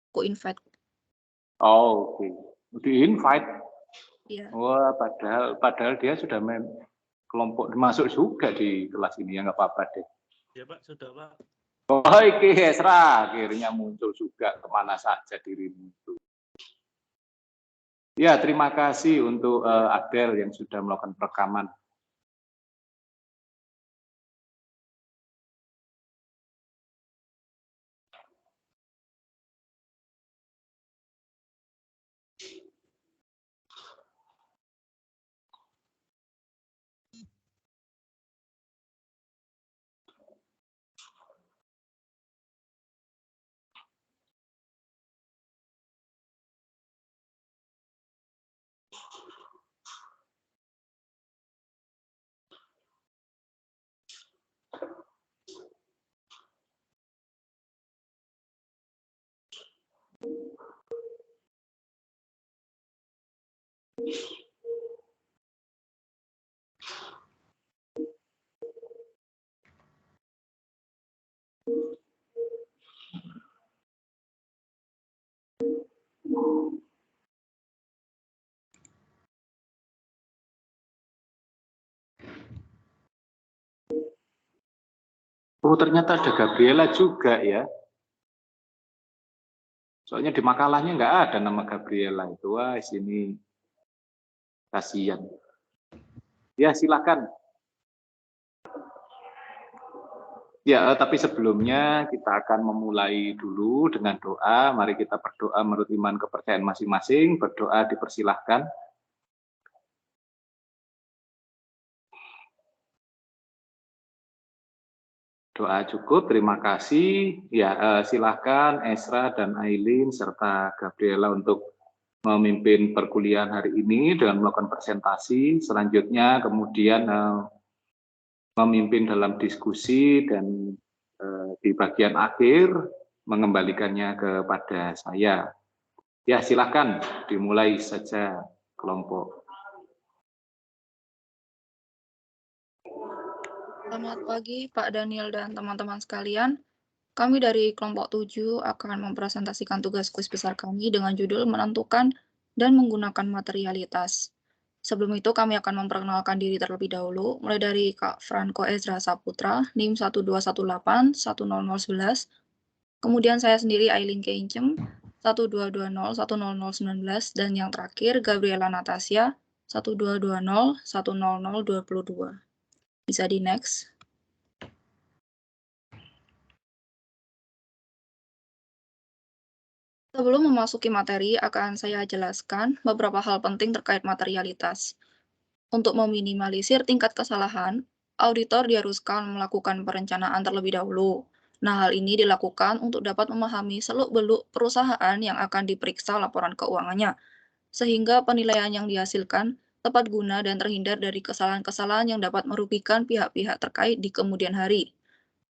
Aku invite. Oh, oke. Di-invite? Iya. Wah, padahal dia sudah kelompok masuk juga di kelas ini, ya nggak apa-apa deh. Ya Pak, sudah Pak. Oh, iki Hesra, akhirnya muncul juga, kemana saja dirimu itu. Ya, terima kasih untuk Adel yang sudah melakukan perekaman. Oh, ternyata ada Gabriela juga ya. Soalnya di makalahnya nggak ada nama Gabriela itu. Wah, sini kasihan. Ya, silakan. Ya, tapi sebelumnya kita akan memulai dulu dengan doa. Mari kita berdoa menurut iman kepercayaan masing-masing. Berdoa dipersilahkan. Doa cukup, terima kasih. Ya, silakan Esra dan Aileen serta Gabriela untuk memimpin perkuliahan hari ini dengan melakukan presentasi. Selanjutnya kemudian memimpin dalam diskusi dan di bagian akhir mengembalikannya kepada saya. Ya, silakan dimulai saja kelompok. Selamat pagi Pak Daniel dan teman-teman sekalian. Kami dari kelompok 7 akan mempresentasikan tugas kuis besar kami dengan judul menentukan dan menggunakan materialitas. Sebelum itu kami akan memperkenalkan diri terlebih dahulu, mulai dari Kak Franco Ezra Saputra, NIM 1218-10011. Kemudian saya sendiri Aileen Keincem, 1220-10019, dan yang terakhir Gabriela Natasha, 1220-10022. Bisa di next. Sebelum memasuki materi, akan saya jelaskan beberapa hal penting terkait materialitas. Untuk meminimalisir tingkat kesalahan, auditor diharuskan melakukan perencanaan terlebih dahulu. Nah, hal ini dilakukan untuk dapat memahami seluk-beluk perusahaan yang akan diperiksa laporan keuangannya, sehingga penilaian yang dihasilkan tepat guna dan terhindar dari kesalahan-kesalahan yang dapat merugikan pihak-pihak terkait di kemudian hari.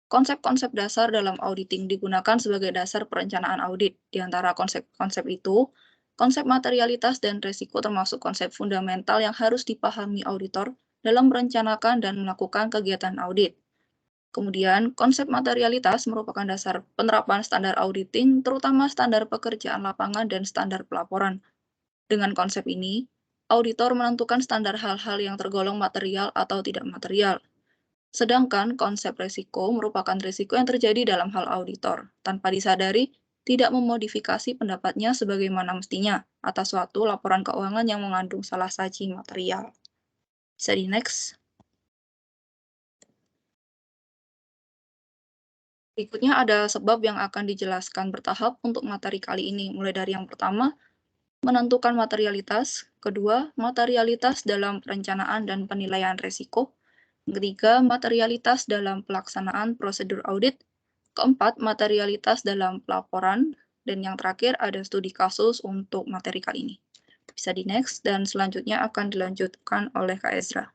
Konsep-konsep dasar dalam auditing digunakan sebagai dasar perencanaan audit. Di antara konsep-konsep itu, konsep materialitas dan resiko termasuk konsep fundamental yang harus dipahami auditor dalam merencanakan dan melakukan kegiatan audit. Kemudian, konsep materialitas merupakan dasar penerapan standar auditing, terutama standar pekerjaan lapangan dan standar pelaporan. Dengan konsep ini, auditor menentukan standar hal-hal yang tergolong material atau tidak material. Sedangkan konsep risiko merupakan risiko yang terjadi dalam hal auditor, tanpa disadari tidak memodifikasi pendapatnya sebagaimana mestinya atas suatu laporan keuangan yang mengandung salah saji material. Bisa di next. Berikutnya ada sebab yang akan dijelaskan bertahap untuk materi kali ini, mulai dari yang pertama, menentukan materialitas, kedua, materialitas dalam perencanaan dan penilaian risiko, ketiga, materialitas dalam pelaksanaan prosedur audit, keempat, materialitas dalam pelaporan, dan yang terakhir ada studi kasus untuk materi kali ini. Bisa di next, dan selanjutnya akan dilanjutkan oleh Kak Ezra.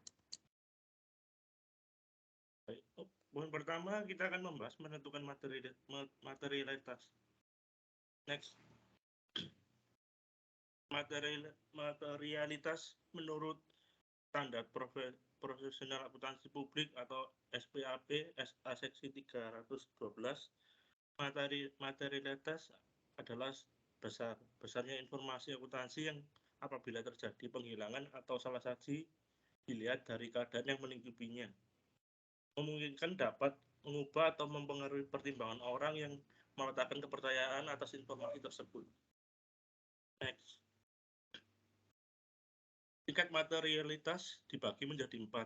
Poin pertama kita akan membahas menentukan materialitas. Next. Materialitas menurut standar profesional akuntansi publik atau SPAP SA seksi 312. Materialitas adalah besarnya informasi akuntansi yang apabila terjadi penghilangan atau salah saji dilihat dari keadaan yang melingkupinya. Memungkinkan dapat mengubah atau mempengaruhi pertimbangan orang yang meletakkan kepercayaan atas informasi tersebut. Next. Tingkat materialitas dibagi menjadi 4.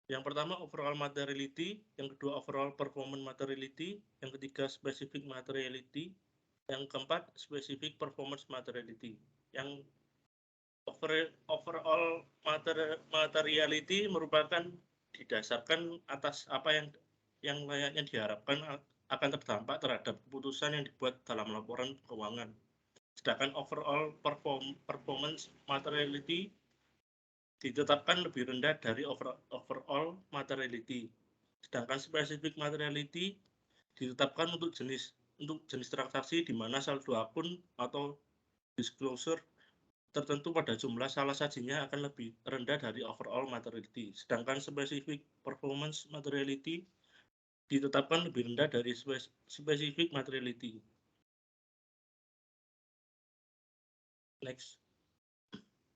Yang pertama overall materiality, yang kedua overall performance materiality, yang ketiga specific materiality, yang keempat specific performance materiality. Yang overall materiality merupakan didasarkan atas apa yang layaknya diharapkan akan terdampak terhadap keputusan yang dibuat dalam laporan keuangan. Sedangkan overall performance materiality ditetapkan lebih rendah dari overall materiality. Sedangkan specific materiality ditetapkan untuk jenis transaksi di mana saldo akun atau disclosure tertentu pada jumlah salah sajinya akan lebih rendah dari overall materiality. Sedangkan specific performance materiality ditetapkan lebih rendah dari specific materiality. Next.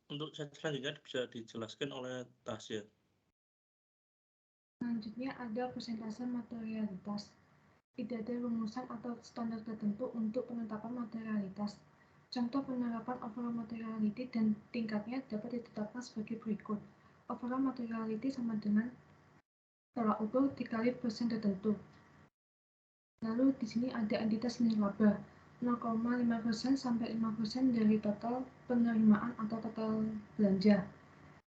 Untuk selanjutnya bisa dijelaskan oleh Tasya. Selanjutnya ada persentase materialitas. Tidak ada rumusan atau standar tertentu untuk penetapan materialitas. Contoh penerapan overall materiality dan tingkatnya dapat ditetapkan sebagai berikut. Overall materiality sama dengan tolak ukur dikali persen tertentu. Lalu di sini ada entitas nirlaba 0,5% sampai 5% dari total penerimaan atau total belanja.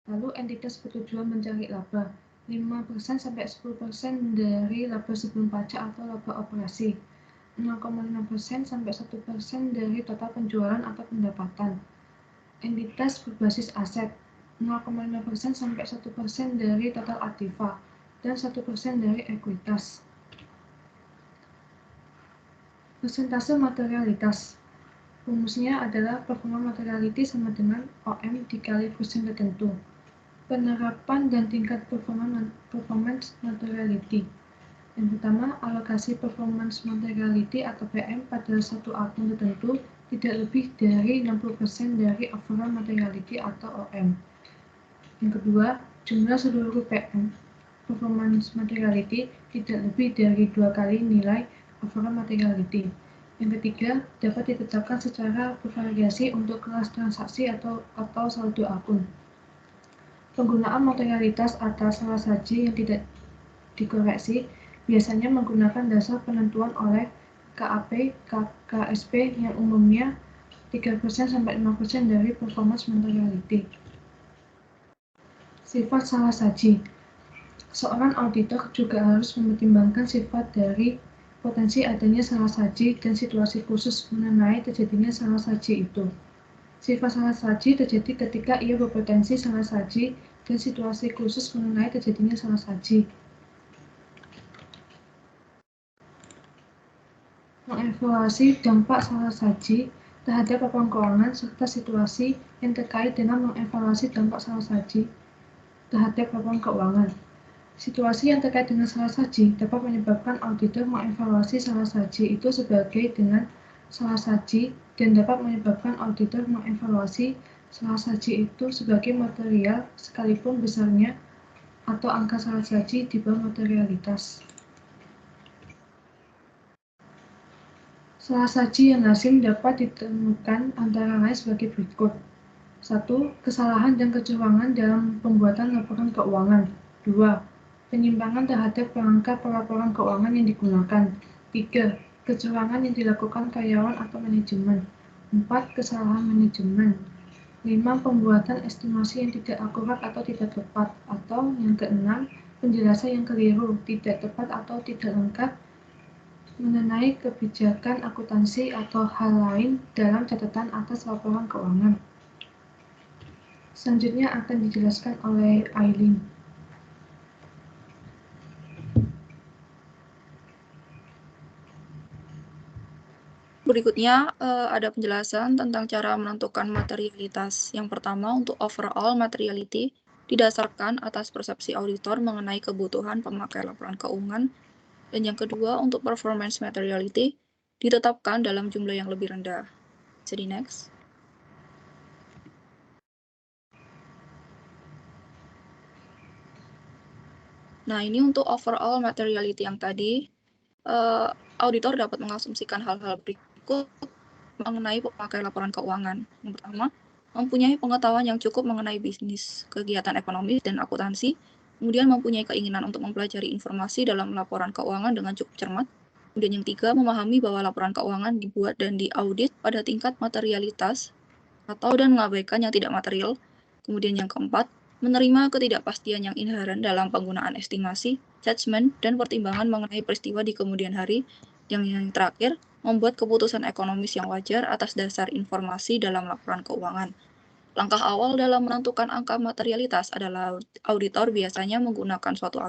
Lalu entitas bertujuan mencari laba 5% sampai 10% dari laba sebelum pajak atau laba operasi. 0,5% sampai 1% dari total penjualan atau pendapatan. Entitas berbasis aset 0,5% sampai 1% dari total aktiva dan 1% dari ekuitas. Persentase materialitas. Rumusnya adalah performa materiality sama dengan OM dikali persen tertentu. Penerapan dan tingkat performance materiality. Yang pertama, alokasi performance materiality atau PM pada satu akun tertentu tidak lebih dari 60% dari overall materiality atau OM. Yang kedua, jumlah seluruh PM performance materiality tidak lebih dari 2 kali nilai overall materiality. Yang ketiga, dapat ditetapkan secara bervariasi untuk kelas transaksi atau saldo akun. Penggunaan materialitas atas salah saji yang tidak dikoreksi biasanya menggunakan dasar penentuan oleh KAP, KSP yang umumnya 3% sampai 5% dari performance materiality. Sifat salah saji. Seorang auditor juga harus mempertimbangkan sifat dari potensi adanya salah saji dan situasi khusus mengenai terjadinya salah saji itu. Sifat salah saji terjadi ketika ia berpotensi salah saji dan situasi khusus mengenai terjadinya salah saji. Mengevaluasi dampak salah saji terhadap laporan keuangan serta situasi yang terkait dengan mengevaluasi dampak salah saji terhadap laporan keuangan. Situasi yang terkait dengan salah saji dapat menyebabkan auditor mengevaluasi salah saji itu sebagai dengan salah saji dan dapat menyebabkan auditor mengevaluasi salah saji itu sebagai material sekalipun besarnya atau angka salah saji di bawah materialitas. Salah saji yang lazim dapat ditemukan antara lain sebagai berikut. 1. Kesalahan dan kecurangan dalam pembuatan laporan keuangan. 2. Penyimpangan terhadap perangkat pelaporan keuangan yang digunakan. 3. Kecurangan yang dilakukan karyawan atau manajemen. 4. Kesalahan manajemen. 5. Pembuatan estimasi yang tidak akurat atau tidak tepat. Atau yang keenam, penjelasan yang keliru, tidak tepat atau tidak lengkap mengenai kebijakan akuntansi atau hal lain dalam catatan atas laporan keuangan. Selanjutnya akan dijelaskan oleh Aileen. Berikutnya ada penjelasan tentang cara menentukan materialitas. Yang pertama, untuk overall materiality didasarkan atas persepsi auditor mengenai kebutuhan pemakai laporan keuangan. Dan yang kedua, untuk performance materiality ditetapkan dalam jumlah yang lebih rendah. Jadi next. Nah, ini untuk overall materiality yang tadi, auditor dapat mengasumsikan hal-hal berikut mengenai pemakai laporan keuangan. Yang pertama, mempunyai pengetahuan yang cukup mengenai bisnis, kegiatan ekonomi, dan akuntansi, kemudian mempunyai keinginan untuk mempelajari informasi dalam laporan keuangan dengan cukup cermat. Kemudian yang ketiga, memahami bahwa laporan keuangan dibuat dan diaudit pada tingkat materialitas atau dan mengabaikan yang tidak material. Kemudian yang keempat, menerima ketidakpastian yang inheren dalam penggunaan estimasi, judgment, dan pertimbangan mengenai peristiwa di kemudian hari. Yang terakhir, membuat keputusan ekonomis yang wajar atas dasar informasi dalam laporan keuangan. Langkah awal dalam menentukan angka materialitas adalah auditor biasanya menggunakan suatu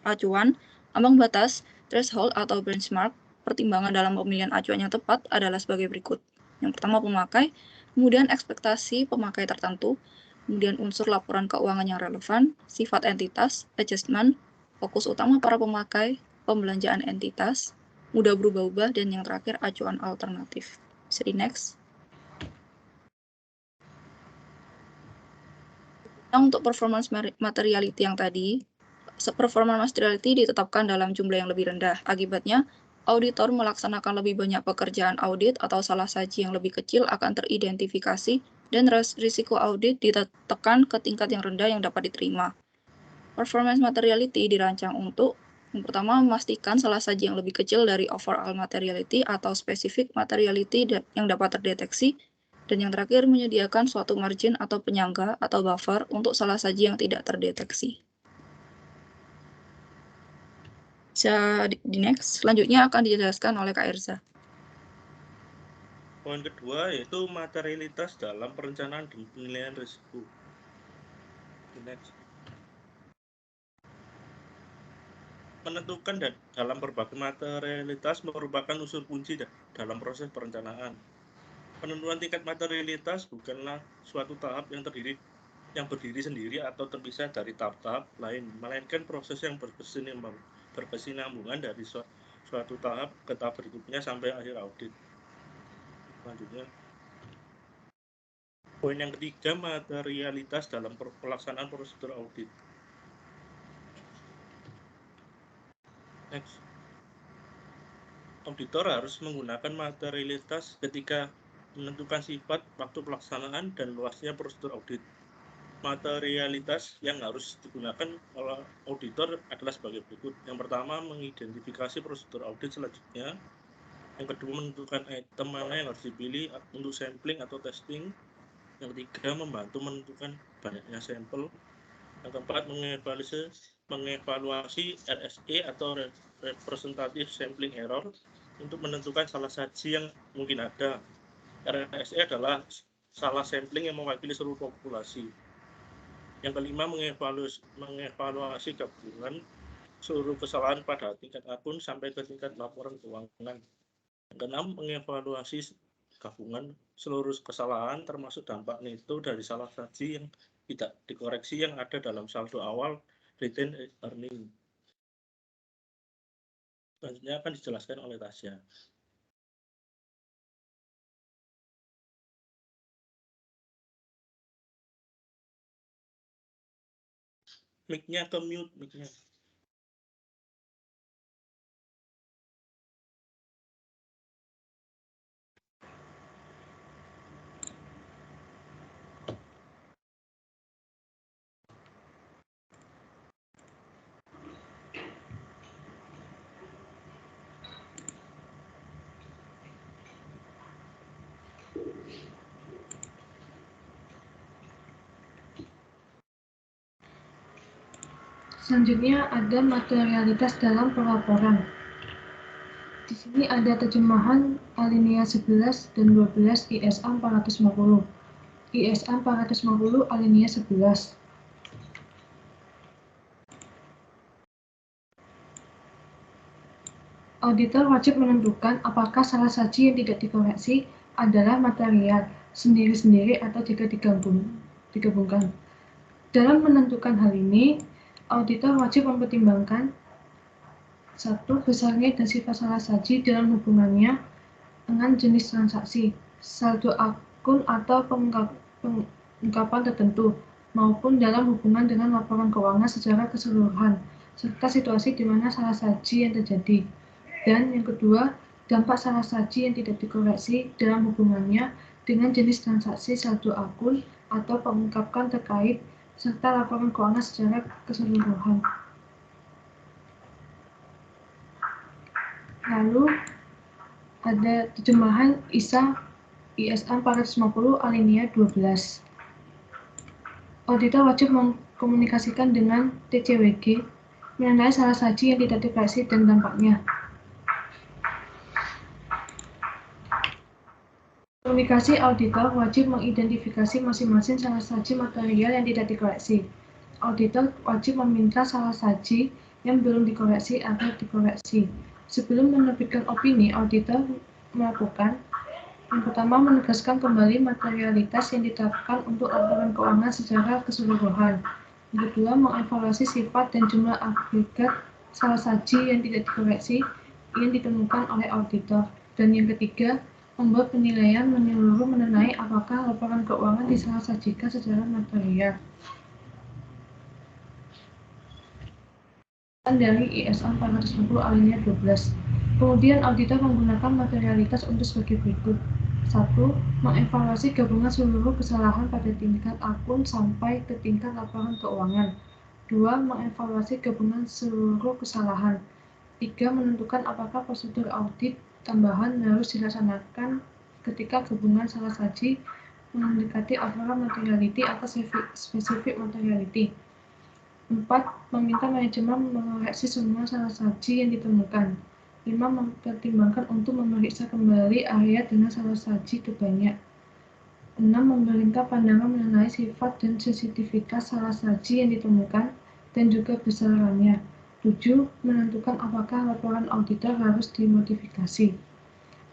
acuan, ambang batas, threshold, atau benchmark. Pertimbangan dalam pemilihan acuan yang tepat adalah sebagai berikut. Yang pertama, pemakai, kemudian ekspektasi pemakai tertentu, kemudian unsur laporan keuangan yang relevan, sifat entitas, adjustment, fokus utama para pemakai, pembelanjaan entitas, mudah berubah-ubah, dan yang terakhir acuan alternatif. Bisa di next. Untuk performance materiality yang tadi, performance materiality ditetapkan dalam jumlah yang lebih rendah. Akibatnya, auditor melaksanakan lebih banyak pekerjaan audit atau salah saji yang lebih kecil akan teridentifikasi dan risiko audit ditekan ke tingkat yang rendah yang dapat diterima. Performance materiality dirancang untuk yang pertama, memastikan salah saji yang lebih kecil dari overall materiality atau specific materiality yang dapat terdeteksi. Dan yang terakhir, menyediakan suatu margin atau penyangga atau buffer untuk salah saji yang tidak terdeteksi. Bisa di next. Selanjutnya akan dijelaskan oleh Kak Erza. Poin kedua yaitu materialitas dalam perencanaan dan penilaian risiko. Next. Menentukan dalam berbagai materialitas merupakan unsur kunci dalam proses perencanaan. Penentuan tingkat materialitas bukanlah suatu tahap yang berdiri sendiri atau terpisah dari tahap-tahap lain, melainkan proses yang berkesinambungan dari suatu tahap ke tahap berikutnya sampai akhir audit. Selanjutnya, poin yang ketiga, materialitas dalam pelaksanaan prosedur audit. Next. Auditor harus menggunakan materialitas ketika menentukan sifat, waktu pelaksanaan, dan luasnya prosedur audit. Materialitas yang harus digunakan oleh auditor adalah sebagai berikut. Yang pertama, mengidentifikasi prosedur audit selanjutnya. Yang kedua, menentukan item mana yang harus dipilih untuk sampling atau testing. Yang ketiga, membantu menentukan banyaknya sampel. Yang keempat, mengevaluasi RSE atau representative sampling error untuk menentukan salah saji yang mungkin ada. RSE adalah salah sampling yang mewakili seluruh populasi. Yang kelima, mengevaluasi gabungan seluruh kesalahan pada tingkat akun sampai ke tingkat laporan keuangan. Yang keenam, mengevaluasi gabungan seluruh kesalahan termasuk dampak neto dari salah saji yang tidak dikoreksi yang ada dalam saldo awal retained earning. Selanjutnya akan dijelaskan oleh Tasya. Mic-nya ke mute, mic-nya. Selanjutnya ada materialitas dalam pelaporan. Di sini ada terjemahan alinea 11 dan 12 ISA 450. ISA 450 alinea 11. Auditor wajib menentukan apakah salah saji yang tidak dikoreksi adalah material sendiri-sendiri atau jika digabungkan. Dalam menentukan hal ini, auditor wajib mempertimbangkan 1. Besarnya dan sifat salah saji dalam hubungannya dengan jenis transaksi, saldo akun atau pengungkapan tertentu, maupun dalam hubungan dengan laporan keuangan secara keseluruhan, serta situasi di mana salah saji yang terjadi. Dan yang kedua, dampak salah saji yang tidak dikoreksi dalam hubungannya dengan jenis transaksi saldo akun atau pengungkapan terkait, serta laporan keuangan secara keseluruhan. Lalu ada terjemahan ISA 450 alinea 12. Auditor wajib mengkomunikasikan dengan TCWG mengenai salah saji yang tidak dikoreksi dan dampaknya. Komunikasi auditor wajib mengidentifikasi masing-masing salah saji material yang tidak dikoreksi. Auditor wajib meminta salah saji yang belum dikoreksi agar dikoreksi. Sebelum menerbitkan opini, auditor melakukan yang pertama, menegaskan kembali materialitas yang ditetapkan untuk laporan keuangan secara keseluruhan. Yang kedua, mengevaluasi sifat dan jumlah agregat salah saji yang tidak dikoreksi yang ditemukan oleh auditor. Dan yang ketiga, membuat penilaian menyeluruh mengenai apakah laporan keuangan disalah sajikan secara material. Dari ISA 450 alinea 12. Kemudian auditor menggunakan materialitas untuk sebagai berikut. 1. Mengevaluasi gabungan seluruh kesalahan pada tingkat akun sampai ke tingkat laporan keuangan. 2. Mengevaluasi gabungan seluruh kesalahan. 3. Menentukan apakah prosedur audit tambahan harus dilaksanakan ketika gabungan salah saji mendekati overall materiality atau specific materiality. 4. Meminta manajemen mengoreksi semua salah saji yang ditemukan. 5. Mempertimbangkan untuk memeriksa kembali area dengan salah saji terbanyak. 6. Memerintah pandangan mengenai sifat dan sensitivitas salah saji yang ditemukan dan juga besarannya. 7. Menentukan apakah laporan auditor harus dimodifikasi.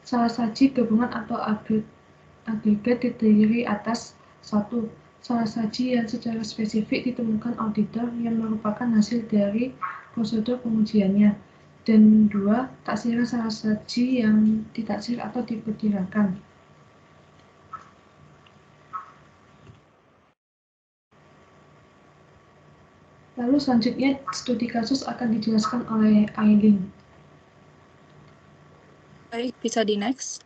Salah saji gabungan atau agregat terdiri atas 1. Salah saji yang secara spesifik ditemukan auditor yang merupakan hasil dari prosedur pengujiannya. Dan 2. Taksiran salah saji yang ditaksir atau diperkirakan. Lalu selanjutnya studi kasus akan dijelaskan oleh Aileen. Baik, bisa di next.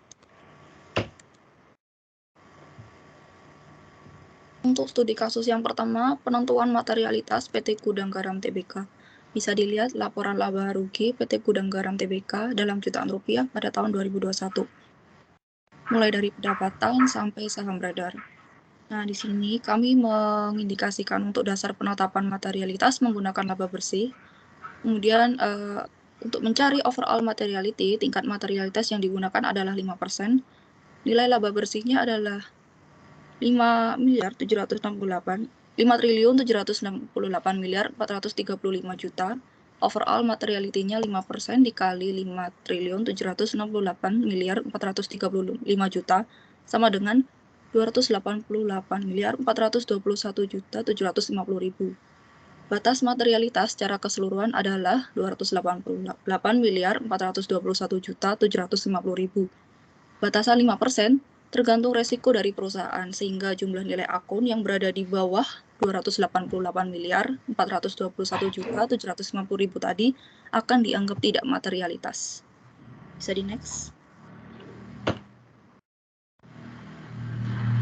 Untuk studi kasus yang pertama, penentuan materialitas PT Gudang Garam Tbk. Bisa dilihat laporan laba rugi PT Gudang Garam Tbk dalam jutaan rupiah pada tahun 2021. Mulai dari pendapatan sampai saham beredar. Nah, di sini kami mengindikasikan untuk dasar penetapan materialitas menggunakan laba bersih. Kemudian untuk mencari overall materiality, tingkat materialitas yang digunakan adalah 5%. Nilai laba bersihnya adalah 5.768.435 juta. Overall materiality-nya 5% dikali 5.768.435 juta sama dengan 288.421.750.000. Batas materialitas secara keseluruhan adalah 288.421.750.000. Batasan 5% tergantung resiko dari perusahaan, sehingga jumlah nilai akun yang berada di bawah 288.421.750.000 tadi akan dianggap tidak materialitas. Bisa di next.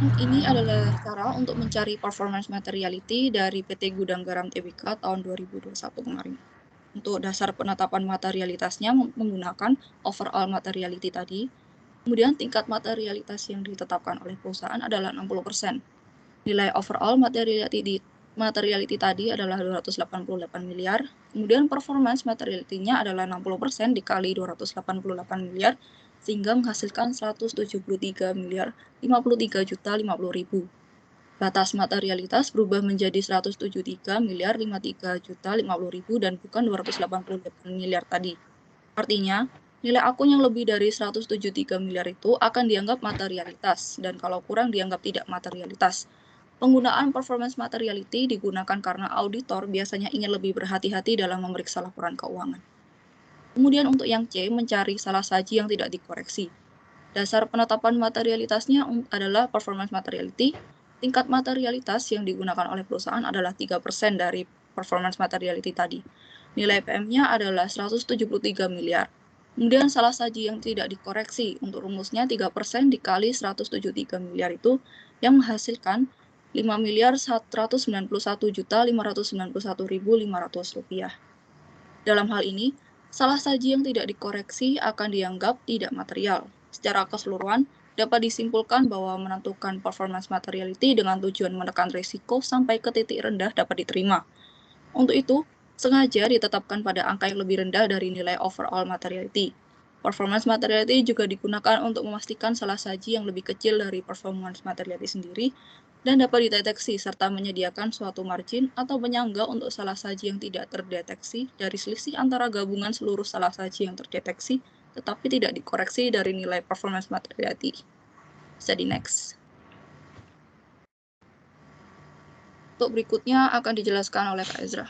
Ini adalah cara untuk mencari performance materiality dari PT Gudang Garam Tbk tahun 2021 kemarin. Untuk dasar penetapan materialitasnya menggunakan overall materiality tadi. Kemudian tingkat materialitas yang ditetapkan oleh perusahaan adalah 60%. Nilai overall materiality tadi adalah 288 miliar. Kemudian performance materiality-nya adalah 60% dikali 288 miliar sehingga menghasilkan 173.053.050.000. Batas materialitas berubah menjadi 173.053.050.000 dan bukan 288 miliar tadi. Artinya, nilai akun yang lebih dari 173 miliar itu akan dianggap materialitas, dan kalau kurang dianggap tidak materialitas. Penggunaan performance materiality digunakan karena auditor biasanya ingin lebih berhati-hati dalam memeriksa laporan keuangan. Kemudian untuk yang C, mencari salah saji yang tidak dikoreksi. Dasar penetapan materialitasnya adalah performance materiality. Tingkat materialitas yang digunakan oleh perusahaan adalah 3% dari performance materiality tadi. Nilai PM-nya adalah 173 miliar. Kemudian salah saji yang tidak dikoreksi. Untuk rumusnya 3% dikali 173 miliar itu yang menghasilkan 5.191.591.500 rupiah. Dalam hal ini, salah saji yang tidak dikoreksi akan dianggap tidak material. Secara keseluruhan, dapat disimpulkan bahwa menentukan performance materiality dengan tujuan menekan risiko sampai ke titik rendah dapat diterima. Untuk itu, sengaja ditetapkan pada angka yang lebih rendah dari nilai overall materiality. Performance materiality juga digunakan untuk memastikan salah saji yang lebih kecil dari performance materiality sendiri dan dapat dideteksi serta menyediakan suatu margin atau penyangga untuk salah saji yang tidak terdeteksi dari selisih antara gabungan seluruh salah saji yang terdeteksi tetapi tidak dikoreksi dari nilai performance materiality. Bisa di next. Untuk berikutnya akan dijelaskan oleh Kak Ezra.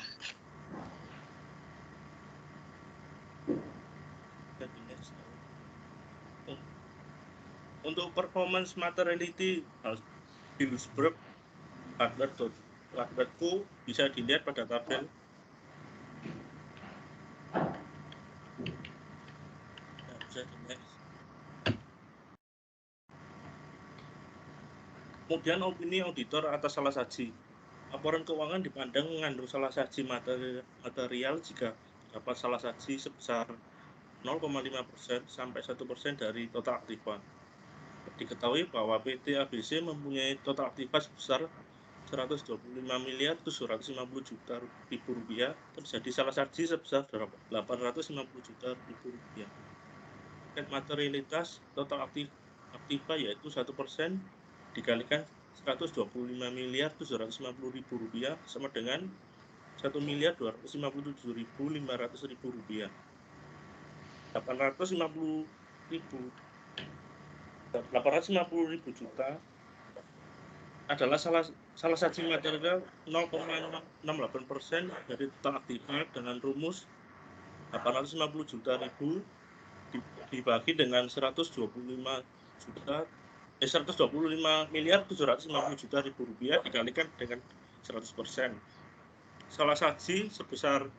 Untuk performance materiality Hillsborough Hardware.co bisa dilihat pada tabel. Kemudian opini auditor atas salah saji. Laporan keuangan dipandang mengandung salah saji material jika dapat salah saji sebesar 0,5% sampai 1% dari total aktiva. Diketahui bahwa PT ABC mempunyai total aktiva sebesar 125.750 juta rupiah, terjadi salah saji sebesar 850 juta rupiah. Tingkat materialitas total aktiva yaitu 1% dikalikan 125.750.000 rupiah sama dengan 1.257.500.000 rupiah. 850.000 juta adalah salah saji material 0,68% dari total aktiva dengan rumus 850 juta dibagi dengan 125.750 juta rupiah dikalikan dengan 100%. Salah saji sebesar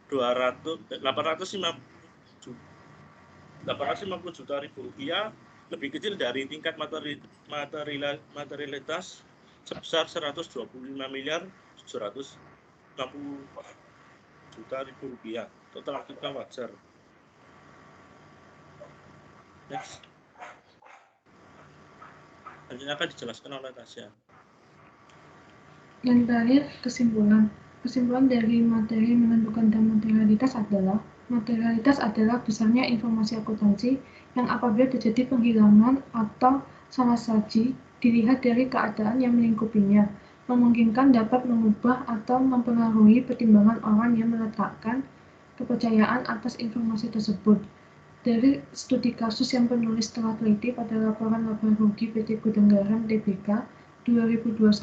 850 juta rupiah lebih kecil dari tingkat materialitas sebesar 125.750 juta rupiah. Total aktiva wajar. Next. Selanjutnya akan dijelaskan oleh Tasya. Yang terakhir, kesimpulan. Kesimpulan dari materi menentukan dan materialitas adalah besarnya informasi akuntansi yang apabila terjadi penghilangan atau salah saji dilihat dari keadaan yang melingkupinya, memungkinkan dapat mengubah atau mempengaruhi pertimbangan orang yang meletakkan kepercayaan atas informasi tersebut. Dari studi kasus yang penulis telah teliti pada laporan laba rugi PT Gudang Garam Tbk 2021,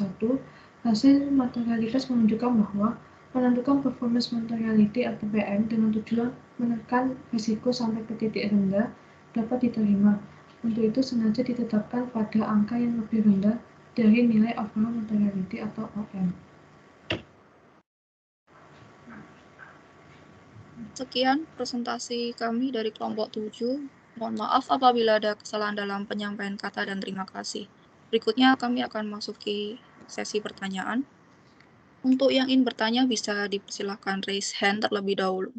hasil materialitas menunjukkan bahwa menentukan performance materiality atau PM dengan tujuan menekan risiko sampai ke titik rendah dapat diterima. Untuk itu sengaja ditetapkan pada angka yang lebih rendah dari nilai overall materiality atau OM. Sekian presentasi kami dari kelompok 7. Mohon maaf apabila ada kesalahan dalam penyampaian kata dan terima kasih. Berikutnya kami akan masuki sesi pertanyaan. Untuk yang ingin bertanya bisa dipersilakan raise hand terlebih dahulu.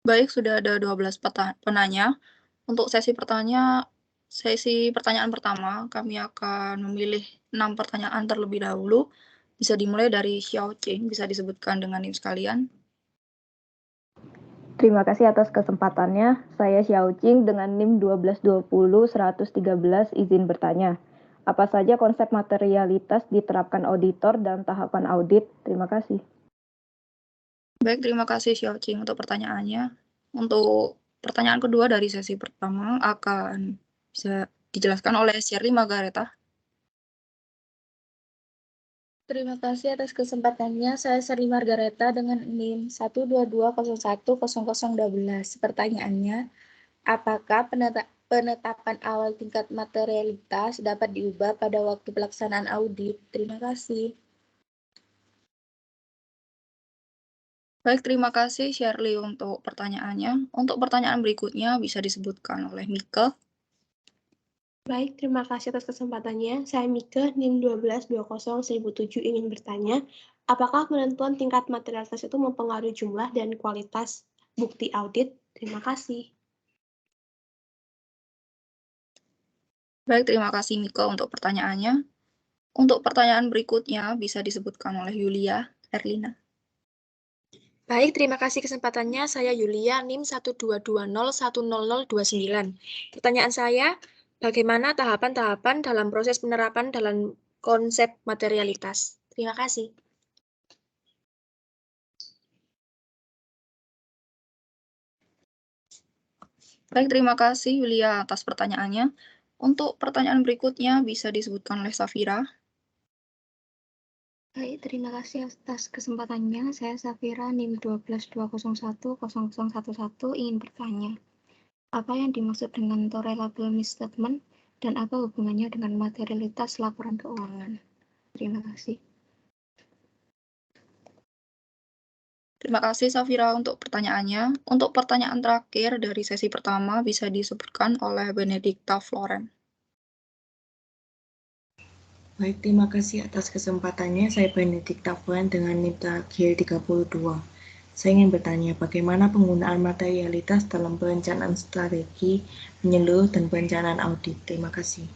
Baik, sudah ada 12 penanya. Untuk sesi pertanyaan pertama, kami akan memilih 6 pertanyaan terlebih dahulu. Bisa dimulai dari Xiao Ching, bisa disebutkan dengan NIM sekalian. Terima kasih atas kesempatannya. Saya Xiao Qing dengan NIM 1220-113 izin bertanya. Apa saja konsep materialitas diterapkan auditor dalam tahapan audit? Terima kasih. Baik, terima kasih Xiao Qing untuk pertanyaannya. Untuk pertanyaan kedua dari sesi pertama akan bisa dijelaskan oleh Shirley Margareta. Terima kasih atas kesempatannya. Saya Shirley Margareta dengan NIM 122010012. Pertanyaannya, apakah penetapan awal tingkat materialitas dapat diubah pada waktu pelaksanaan audit? Terima kasih. Baik, terima kasih Shirley untuk pertanyaannya. Untuk pertanyaan berikutnya bisa disebutkan oleh Mika. Baik, terima kasih atas kesempatannya. Saya Mika, NIM 12201007 ingin bertanya, apakah penentuan tingkat materialitas itu mempengaruhi jumlah dan kualitas bukti audit? Terima kasih. Baik, terima kasih Mika untuk pertanyaannya. Untuk pertanyaan berikutnya bisa disebutkan oleh Yulia Erlina. Baik, terima kasih kesempatannya. Saya Yulia, NIM 122010029. Pertanyaan saya, bagaimana tahapan-tahapan dalam proses penerapan dalam konsep materialitas? Terima kasih. Baik, terima kasih Yulia atas pertanyaannya. Untuk pertanyaan berikutnya bisa disebutkan oleh Safira. Baik, terima kasih atas kesempatannya. Saya Safira, NIM 122010011 ingin bertanya, apa yang dimaksud dengan tolerable misstatement dan apa hubungannya dengan materialitas laporan keuangan? Terima kasih. Terima kasih Safira untuk pertanyaannya. Untuk pertanyaan terakhir dari sesi pertama bisa disebutkan oleh Benedikta Floren. Baik, terima kasih atas kesempatannya. Saya Benedikta Floren dengan NIM terakhir 32. Saya ingin bertanya, bagaimana penggunaan materialitas dalam perencanaan strategi menyeluruh dan perencanaan audit? Terima kasih.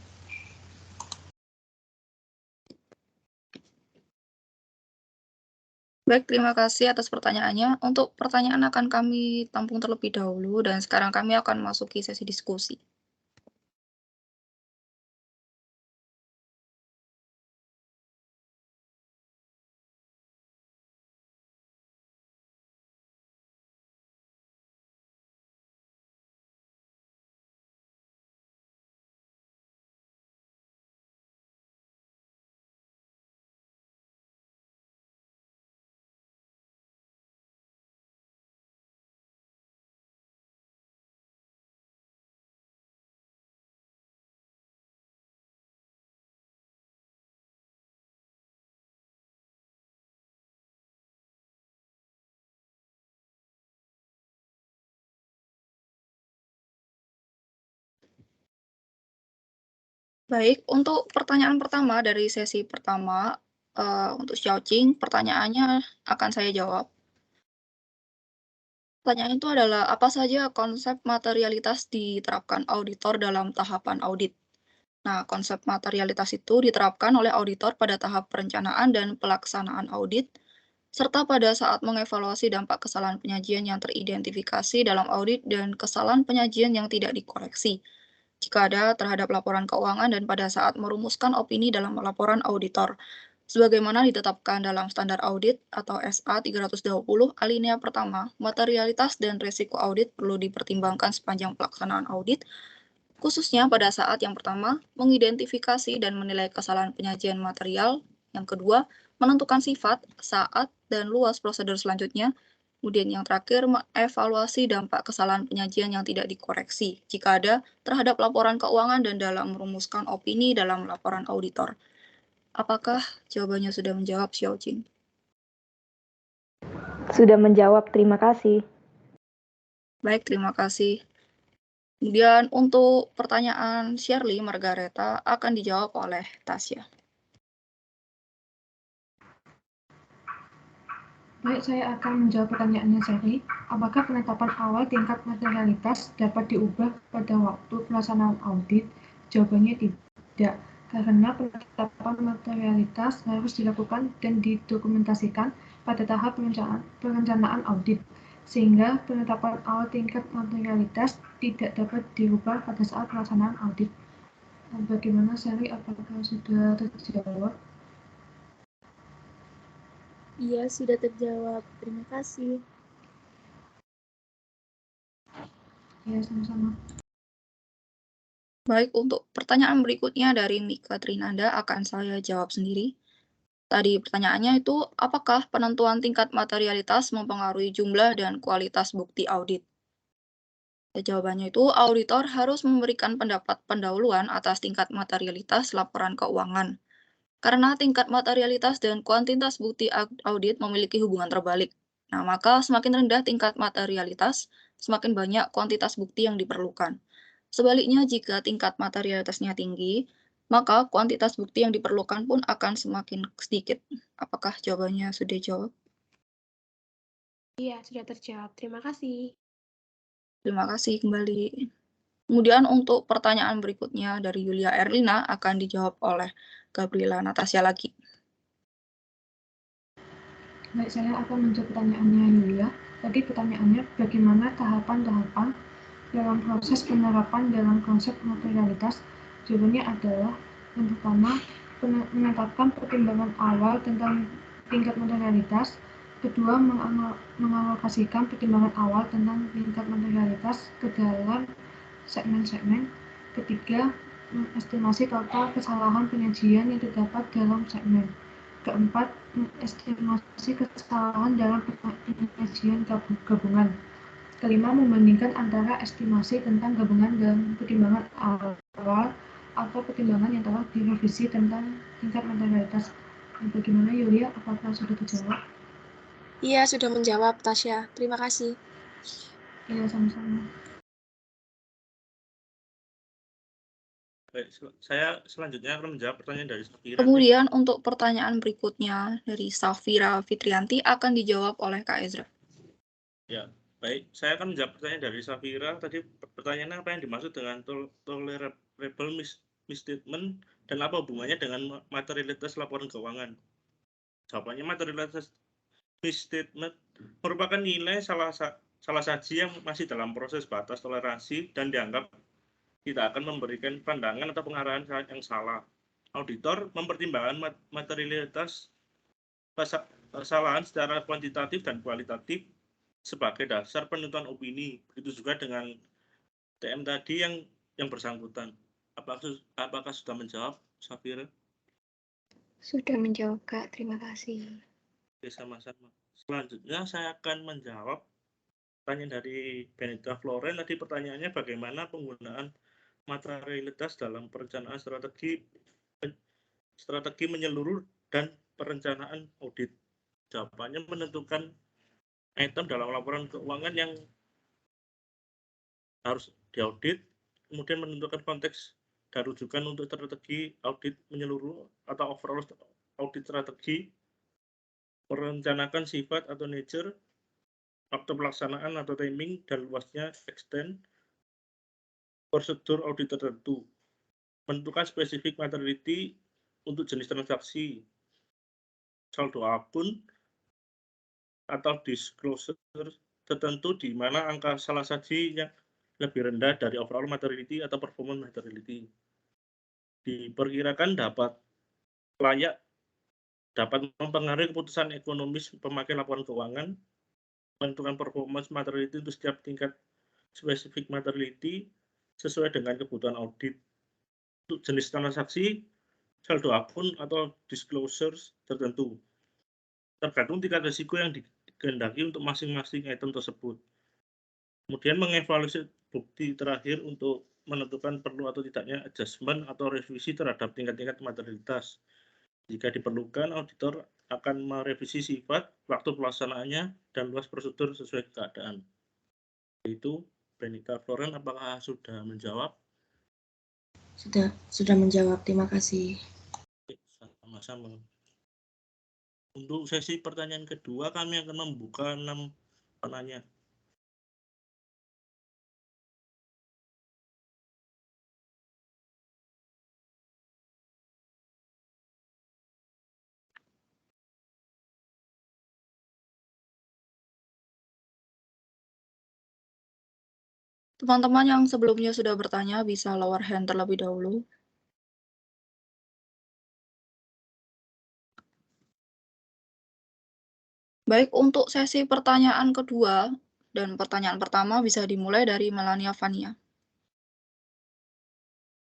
Baik, terima kasih atas pertanyaannya. Untuk pertanyaan akan kami tampung terlebih dahulu dan sekarang kami akan masuki sesi diskusi. Baik, untuk pertanyaan pertama dari sesi pertama, untuk Xiao Qing, pertanyaannya akan saya jawab. Pertanyaan itu adalah, apa saja konsep materialitas diterapkan auditor dalam tahapan audit? Nah, konsep materialitas itu diterapkan oleh auditor pada tahap perencanaan dan pelaksanaan audit, serta pada saat mengevaluasi dampak kesalahan penyajian yang teridentifikasi dalam audit dan kesalahan penyajian yang tidak dikoreksi, jika ada terhadap laporan keuangan dan pada saat merumuskan opini dalam laporan auditor, sebagaimana ditetapkan dalam standar audit atau SA 320 alinea pertama, materialitas dan risiko audit perlu dipertimbangkan sepanjang pelaksanaan audit, khususnya pada saat yang pertama, mengidentifikasi dan menilai kesalahan penyajian material, yang kedua, menentukan sifat, saat, dan luas prosedur selanjutnya, kemudian yang terakhir, mengevaluasi dampak kesalahan penyajian yang tidak dikoreksi, jika ada, terhadap laporan keuangan dan dalam merumuskan opini dalam laporan auditor. Apakah jawabannya sudah menjawab, Xiao Qing? Sudah menjawab, terima kasih. Baik, terima kasih. Kemudian untuk pertanyaan Shirley Margareta akan dijawab oleh Tasya. Baik, saya akan menjawab pertanyaannya Shirley. Apakah penetapan awal tingkat materialitas dapat diubah pada waktu pelaksanaan audit? Jawabannya tidak, karena penetapan materialitas harus dilakukan dan didokumentasikan pada tahap perencanaan audit. sehingga penetapan awal tingkat materialitas tidak dapat dirubah pada saat pelaksanaan audit. Bagaimana Sally, apakah sudah terjawab? Iya, sudah terjawab. Terima kasih. Ya, sama-sama. Baik, untuk pertanyaan berikutnya dari Mika Trinanda akan saya jawab sendiri. Tadi pertanyaannya itu, apakah penentuan tingkat materialitas mempengaruhi jumlah dan kualitas bukti audit? Jawabannya itu, auditor harus memberikan pendapat pendahuluan atas tingkat materialitas laporan keuangan. Karena tingkat materialitas dan kuantitas bukti audit memiliki hubungan terbalik. Nah, maka semakin rendah tingkat materialitas, semakin banyak kuantitas bukti yang diperlukan. Sebaliknya, jika tingkat materialitasnya tinggi, maka kuantitas bukti yang diperlukan pun akan semakin sedikit. Apakah jawabannya sudah jawab? Iya, sudah terjawab. Terima kasih. Terima kasih kembali. Kemudian untuk pertanyaan berikutnya dari Yulia Erlina akan dijawab oleh Gabriela Natasha lagi. Baik, saya akan menjawab pertanyaannya Yulia. Tadi pertanyaannya, bagaimana tahapan-tahapan dalam proses penerapan dalam konsep materialitas? Jawabannya adalah, yang pertama, menetapkan pertimbangan awal tentang tingkat materialitas. Kedua, mengalokasikan pertimbangan awal tentang tingkat materialitas ke dalam segmen-segmen. Ketiga, mengestimasi total kesalahan penyajian yang terdapat dalam segmen. Keempat, mengestimasi kesalahan dalam penyajian gabungan. Kelima, membandingkan antara estimasi tentang gabungan dan pertimbangan awal atau pertimbangan yang telah direvisi tentang tingkat materialitas. Bagaimana Yulia, apakah sudah terjawab? Iya, sudah menjawab, Tasya. Terima kasih. Iya, sama-sama. Baik, saya selanjutnya akan menjawab pertanyaan dari Safira. Kemudian untuk pertanyaan berikutnya dari Safira Fitrianti akan dijawab oleh Kak Ezra. Ya, baik. Saya akan menjawab pertanyaan dari Safira. Tadi pertanyaannya apa yang dimaksud dengan tolerable misstatement dan apa hubungannya dengan materialitas laporan keuangan? Jawabannya, materialitas misstatement merupakan nilai salah saji yang masih dalam proses batas toleransi dan dianggap tidak akan memberikan pandangan atau pengarahan yang salah. Auditor mempertimbangkan materialitas kesalahan secara kuantitatif dan kualitatif sebagai dasar penentuan opini. Begitu juga dengan TM tadi yang bersangkutan. Apakah sudah menjawab, Safira? Sudah menjawab, Kak. Terima kasih. Oke, sama-sama. Selanjutnya saya akan menjawab pertanyaan dari Benita Floren. Tadi pertanyaannya bagaimana penggunaan materialitas dalam perencanaan strategi menyeluruh dan perencanaan audit. Jawabannya, menentukan item dalam laporan keuangan yang harus diaudit, kemudian menentukan konteks dan rujukan untuk strategi audit menyeluruh atau overall audit strategi, merencanakan sifat atau nature, waktu pelaksanaan atau timing, dan luasnya extent, prosedur audit tertentu, menentukan spesifik materiality untuk jenis transaksi, saldo akun, atau disclosure tertentu di mana angka salah saji yang lebih rendah dari overall materiality atau performance materiality. Diperkirakan dapat mempengaruhi keputusan ekonomis pemakai laporan keuangan, menentukan performance materiality untuk setiap tingkat spesifik materiality sesuai dengan kebutuhan audit. Untuk jenis transaksi, saldo akun atau disclosures tertentu, tergantung tingkat risiko yang dikehendaki untuk masing-masing item tersebut. Kemudian mengevaluasi bukti terakhir untuk menentukan perlu atau tidaknya adjustment atau revisi terhadap tingkat-tingkat materialitas. Jika diperlukan, auditor akan merevisi sifat, waktu pelaksanaannya, dan luas prosedur sesuai keadaan. Itu Benita Floren, apakah sudah menjawab? Sudah menjawab, terima kasih. Sama-sama. Untuk sesi pertanyaan kedua, kami akan membuka 6 penanya. Teman-teman yang sebelumnya sudah bertanya bisa lower hand terlebih dahulu. Baik, untuk sesi pertanyaan kedua dan pertanyaan pertama bisa dimulai dari Melania Vania.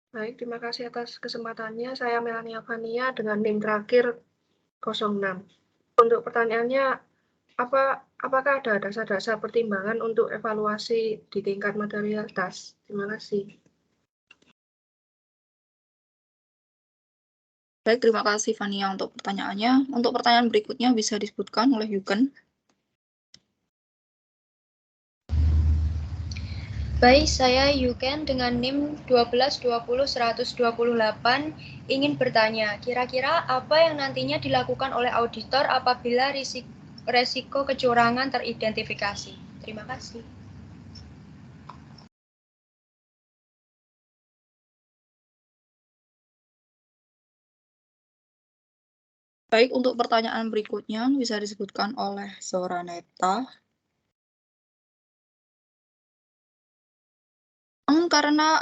Baik, terima kasih atas kesempatannya. Saya Melania Vania dengan NIM terakhir 06. Untuk pertanyaannya, apakah ada dasar-dasar pertimbangan untuk evaluasi di tingkat materialitas? Terima kasih. Baik, terima kasih Vania untuk pertanyaannya. Untuk pertanyaan berikutnya bisa disebutkan oleh Yuken. Baik, saya Yuken dengan NIM 12200128 ingin bertanya, kira-kira apa yang nantinya dilakukan oleh auditor apabila risiko kecurangan teridentifikasi? Terima kasih. Baik, untuk pertanyaan berikutnya bisa disebutkan oleh Zoraneta. Karena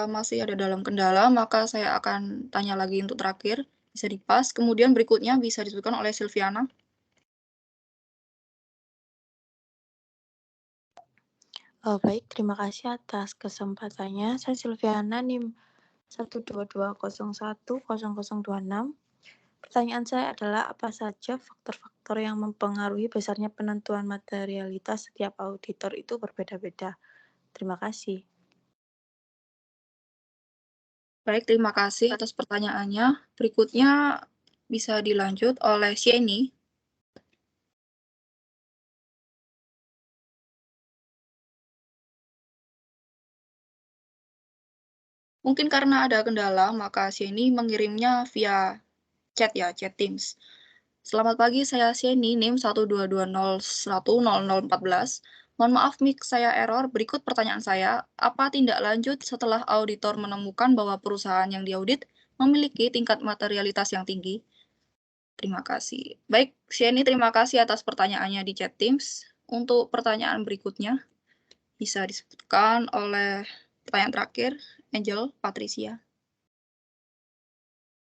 masih ada dalam kendala, maka saya akan tanya lagi untuk terakhir, bisa dipas. Kemudian berikutnya bisa disebutkan oleh Silviana. Baik, terima kasih atas kesempatannya. Saya Silviana, NIM 122010026. Pertanyaan saya adalah apa saja faktor-faktor yang mempengaruhi besarnya penentuan materialitas setiap auditor itu berbeda-beda. Terima kasih. Baik, terima kasih atas pertanyaannya. Berikutnya bisa dilanjut oleh Sheni. Mungkin karena ada kendala, maka Sheni mengirimnya via chat ya, chat Teams. Selamat pagi, saya Sheni, NIM 122010014. Mohon maaf, mic saya error. Berikut pertanyaan saya, apa tindak lanjut setelah auditor menemukan bahwa perusahaan yang diaudit memiliki tingkat materialitas yang tinggi? Terima kasih. Baik, Sheni, terima kasih atas pertanyaannya di chat Teams. Untuk pertanyaan berikutnya, bisa disebutkan oleh pertanyaan terakhir, Angel Patricia.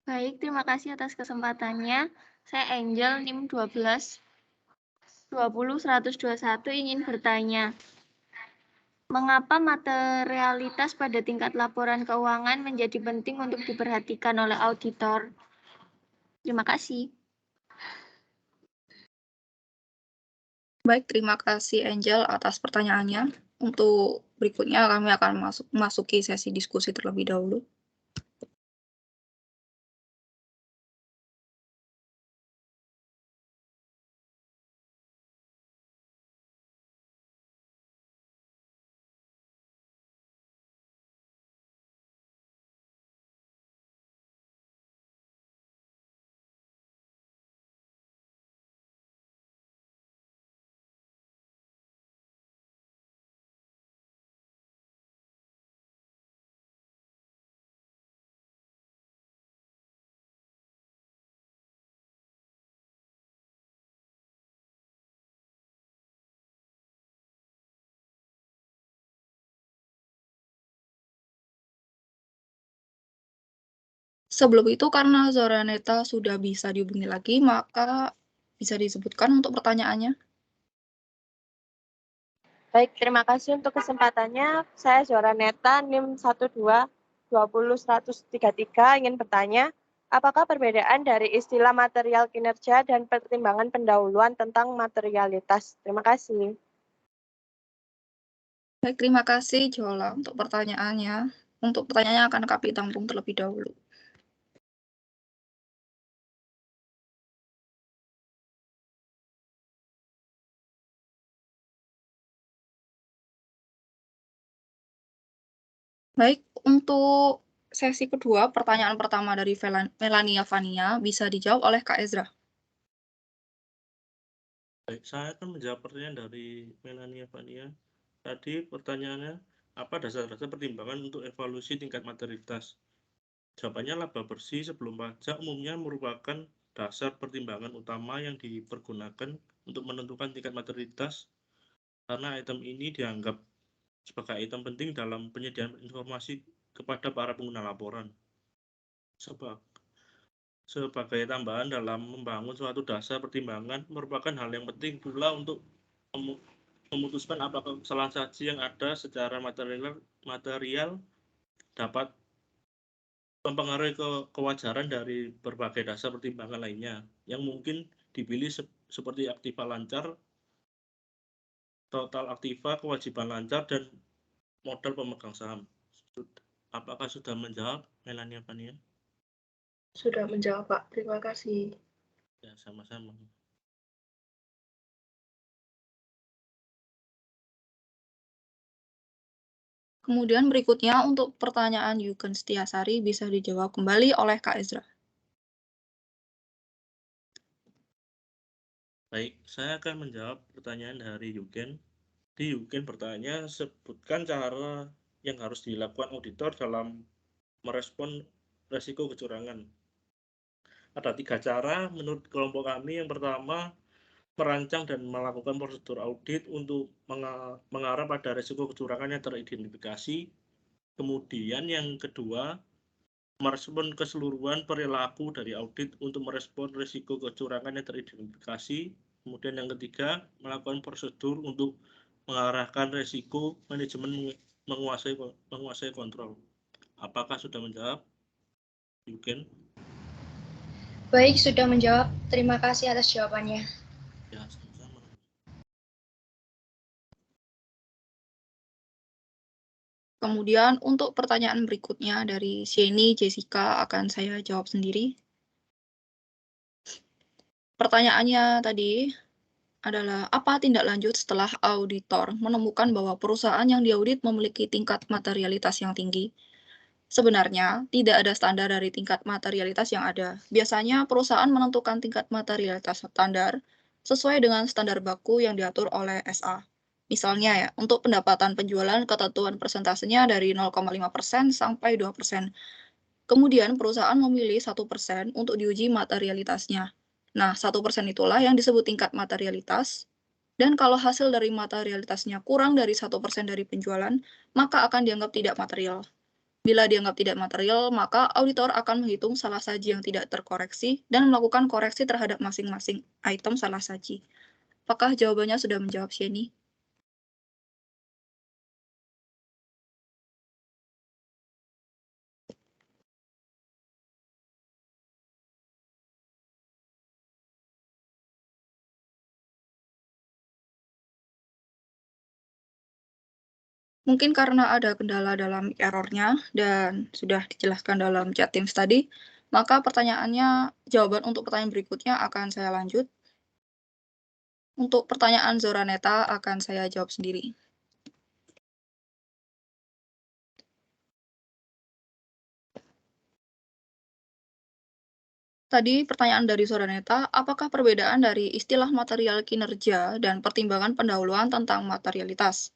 Baik, terima kasih atas kesempatannya. Saya Angel, NIM 12200121 ingin bertanya, mengapa materialitas pada tingkat laporan keuangan menjadi penting untuk diperhatikan oleh auditor? Terima kasih. Baik, terima kasih Angel atas pertanyaannya. Untuk berikutnya kami akan masuki sesi diskusi terlebih dahulu. Sebelum itu, karena Zoraneta sudah bisa dihubungi lagi, maka bisa disebutkan untuk pertanyaannya. Baik, terima kasih untuk kesempatannya. Saya Zoraneta, NIM 1220133 ingin bertanya, apakah perbedaan dari istilah material kinerja dan pertimbangan pendahuluan tentang materialitas? Terima kasih. Baik, terima kasih Jola untuk pertanyaannya. Untuk pertanyaannya akan kami tampung terlebih dahulu. Baik, untuk sesi kedua, pertanyaan pertama dari Melania Vania bisa dijawab oleh Kak Ezra. Baik, saya akan menjawab pertanyaan dari Melania Vania. Tadi pertanyaannya, apa dasar-dasar pertimbangan untuk evaluasi tingkat materialitas? Jawabannya laba bersih sebelum pajak umumnya merupakan dasar pertimbangan utama yang dipergunakan untuk menentukan tingkat materialitas karena item ini dianggap sebagai item penting dalam penyediaan informasi kepada para pengguna laporan. Sebagai tambahan dalam membangun suatu dasar pertimbangan merupakan hal yang penting pula untuk memutuskan apakah kesalahan saji yang ada secara material dapat mempengaruhi kewajaran dari berbagai dasar pertimbangan lainnya yang mungkin dipilih seperti aktiva lancar, total aktiva, kewajiban lancar, dan modal pemegang saham. Apakah sudah menjawab, Melania Fania? Sudah menjawab, Pak. Terima kasih. Ya, sama-sama. Kemudian berikutnya untuk pertanyaan Yuken Setiasari bisa dijawab kembali oleh Kak Ezra. Baik, saya akan menjawab pertanyaan dari Yuken. Di Yuken bertanya, sebutkan cara yang harus dilakukan auditor dalam merespon resiko kecurangan. Ada 3 cara menurut kelompok kami. Yang pertama, merancang dan melakukan prosedur audit untuk mengarah pada risiko kecurangan yang teridentifikasi. Kemudian yang kedua, merespon keseluruhan perilaku dari audit untuk merespon risiko kecurangan yang teridentifikasi. Kemudian yang ketiga, melakukan prosedur untuk mengarahkan risiko manajemen menguasai kontrol. Apakah sudah menjawab, Yuken? Baik, sudah menjawab. Terima kasih atas jawabannya. Ya, sama-sama. Kemudian untuk pertanyaan berikutnya dari Sheni Jessica akan saya jawab sendiri. Pertanyaannya tadi adalah apa tindak lanjut setelah auditor menemukan bahwa perusahaan yang diaudit memiliki tingkat materialitas yang tinggi? Sebenarnya, tidak ada standar dari tingkat materialitas yang ada. Biasanya, perusahaan menentukan tingkat materialitas standar sesuai dengan standar baku yang diatur oleh SA. Misalnya ya, untuk pendapatan penjualan ketentuan persentasenya dari 0,5% sampai 2%. Kemudian, perusahaan memilih 1% untuk diuji materialitasnya. Nah, 1% itulah yang disebut tingkat materialitas. Dan kalau hasil dari materialitasnya kurang dari 1% dari penjualan, maka akan dianggap tidak material. Bila dianggap tidak material, maka auditor akan menghitung salah saji yang tidak terkoreksi dan melakukan koreksi terhadap masing-masing item salah saji. Apakah jawabannya sudah menjawab, Sheni? Mungkin karena ada kendala dalam errornya dan sudah dijelaskan dalam chat Teams tadi, maka jawaban untuk pertanyaan berikutnya akan saya lanjut. Untuk pertanyaan Zoraneta akan saya jawab sendiri. Tadi pertanyaan dari Zoraneta, apakah perbedaan dari istilah material kinerja dan pertimbangan pendahuluan tentang materialitas?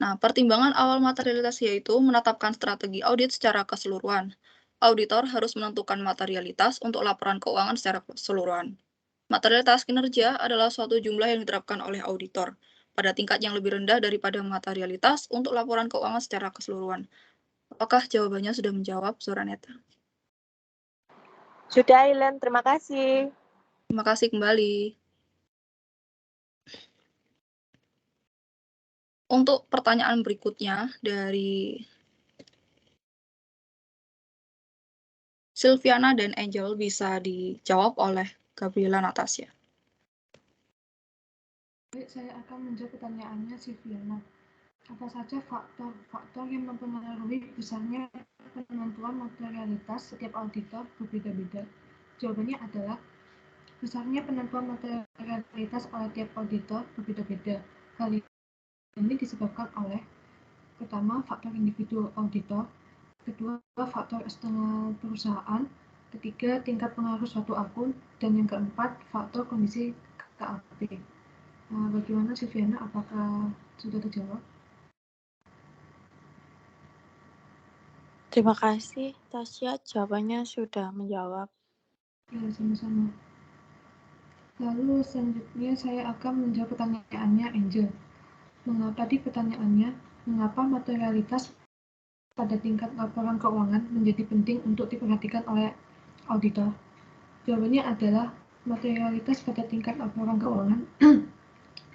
Nah, pertimbangan awal materialitas yaitu menetapkan strategi audit secara keseluruhan. Auditor harus menentukan materialitas untuk laporan keuangan secara keseluruhan. Materialitas kinerja adalah suatu jumlah yang diterapkan oleh auditor pada tingkat yang lebih rendah daripada materialitas untuk laporan keuangan secara keseluruhan. Apakah jawabannya sudah menjawab, Zoraneta? Sudah, Aileen. Terima kasih. Terima kasih kembali. Untuk pertanyaan berikutnya dari Silviana dan Angel bisa dijawab oleh Gabriela Natasha. Baik, saya akan menjawab pertanyaannya Silviana. Apa saja faktor-faktor yang mempengaruhi besarnya penentuan materialitas setiap auditor berbeda-beda? Jawabannya adalah besarnya penentuan materialitas oleh tiap auditor berbeda-beda. Hal ini disebabkan oleh pertama, faktor individu auditor, kedua, faktor eksternal perusahaan, ketiga, tingkat pengaruh suatu akun, dan yang keempat, faktor kondisi KAP. Bagaimana Silviana, apakah sudah terjawab? Terima kasih, Tasya. Jawabannya sudah menjawab. Ya, sama-sama. Lalu selanjutnya saya akan menjawab pertanyaannya Angel. Tadi pertanyaannya, Mengapa materialitas pada tingkat laporan keuangan menjadi penting untuk diperhatikan oleh auditor? Jawabannya adalah materialitas pada tingkat laporan keuangan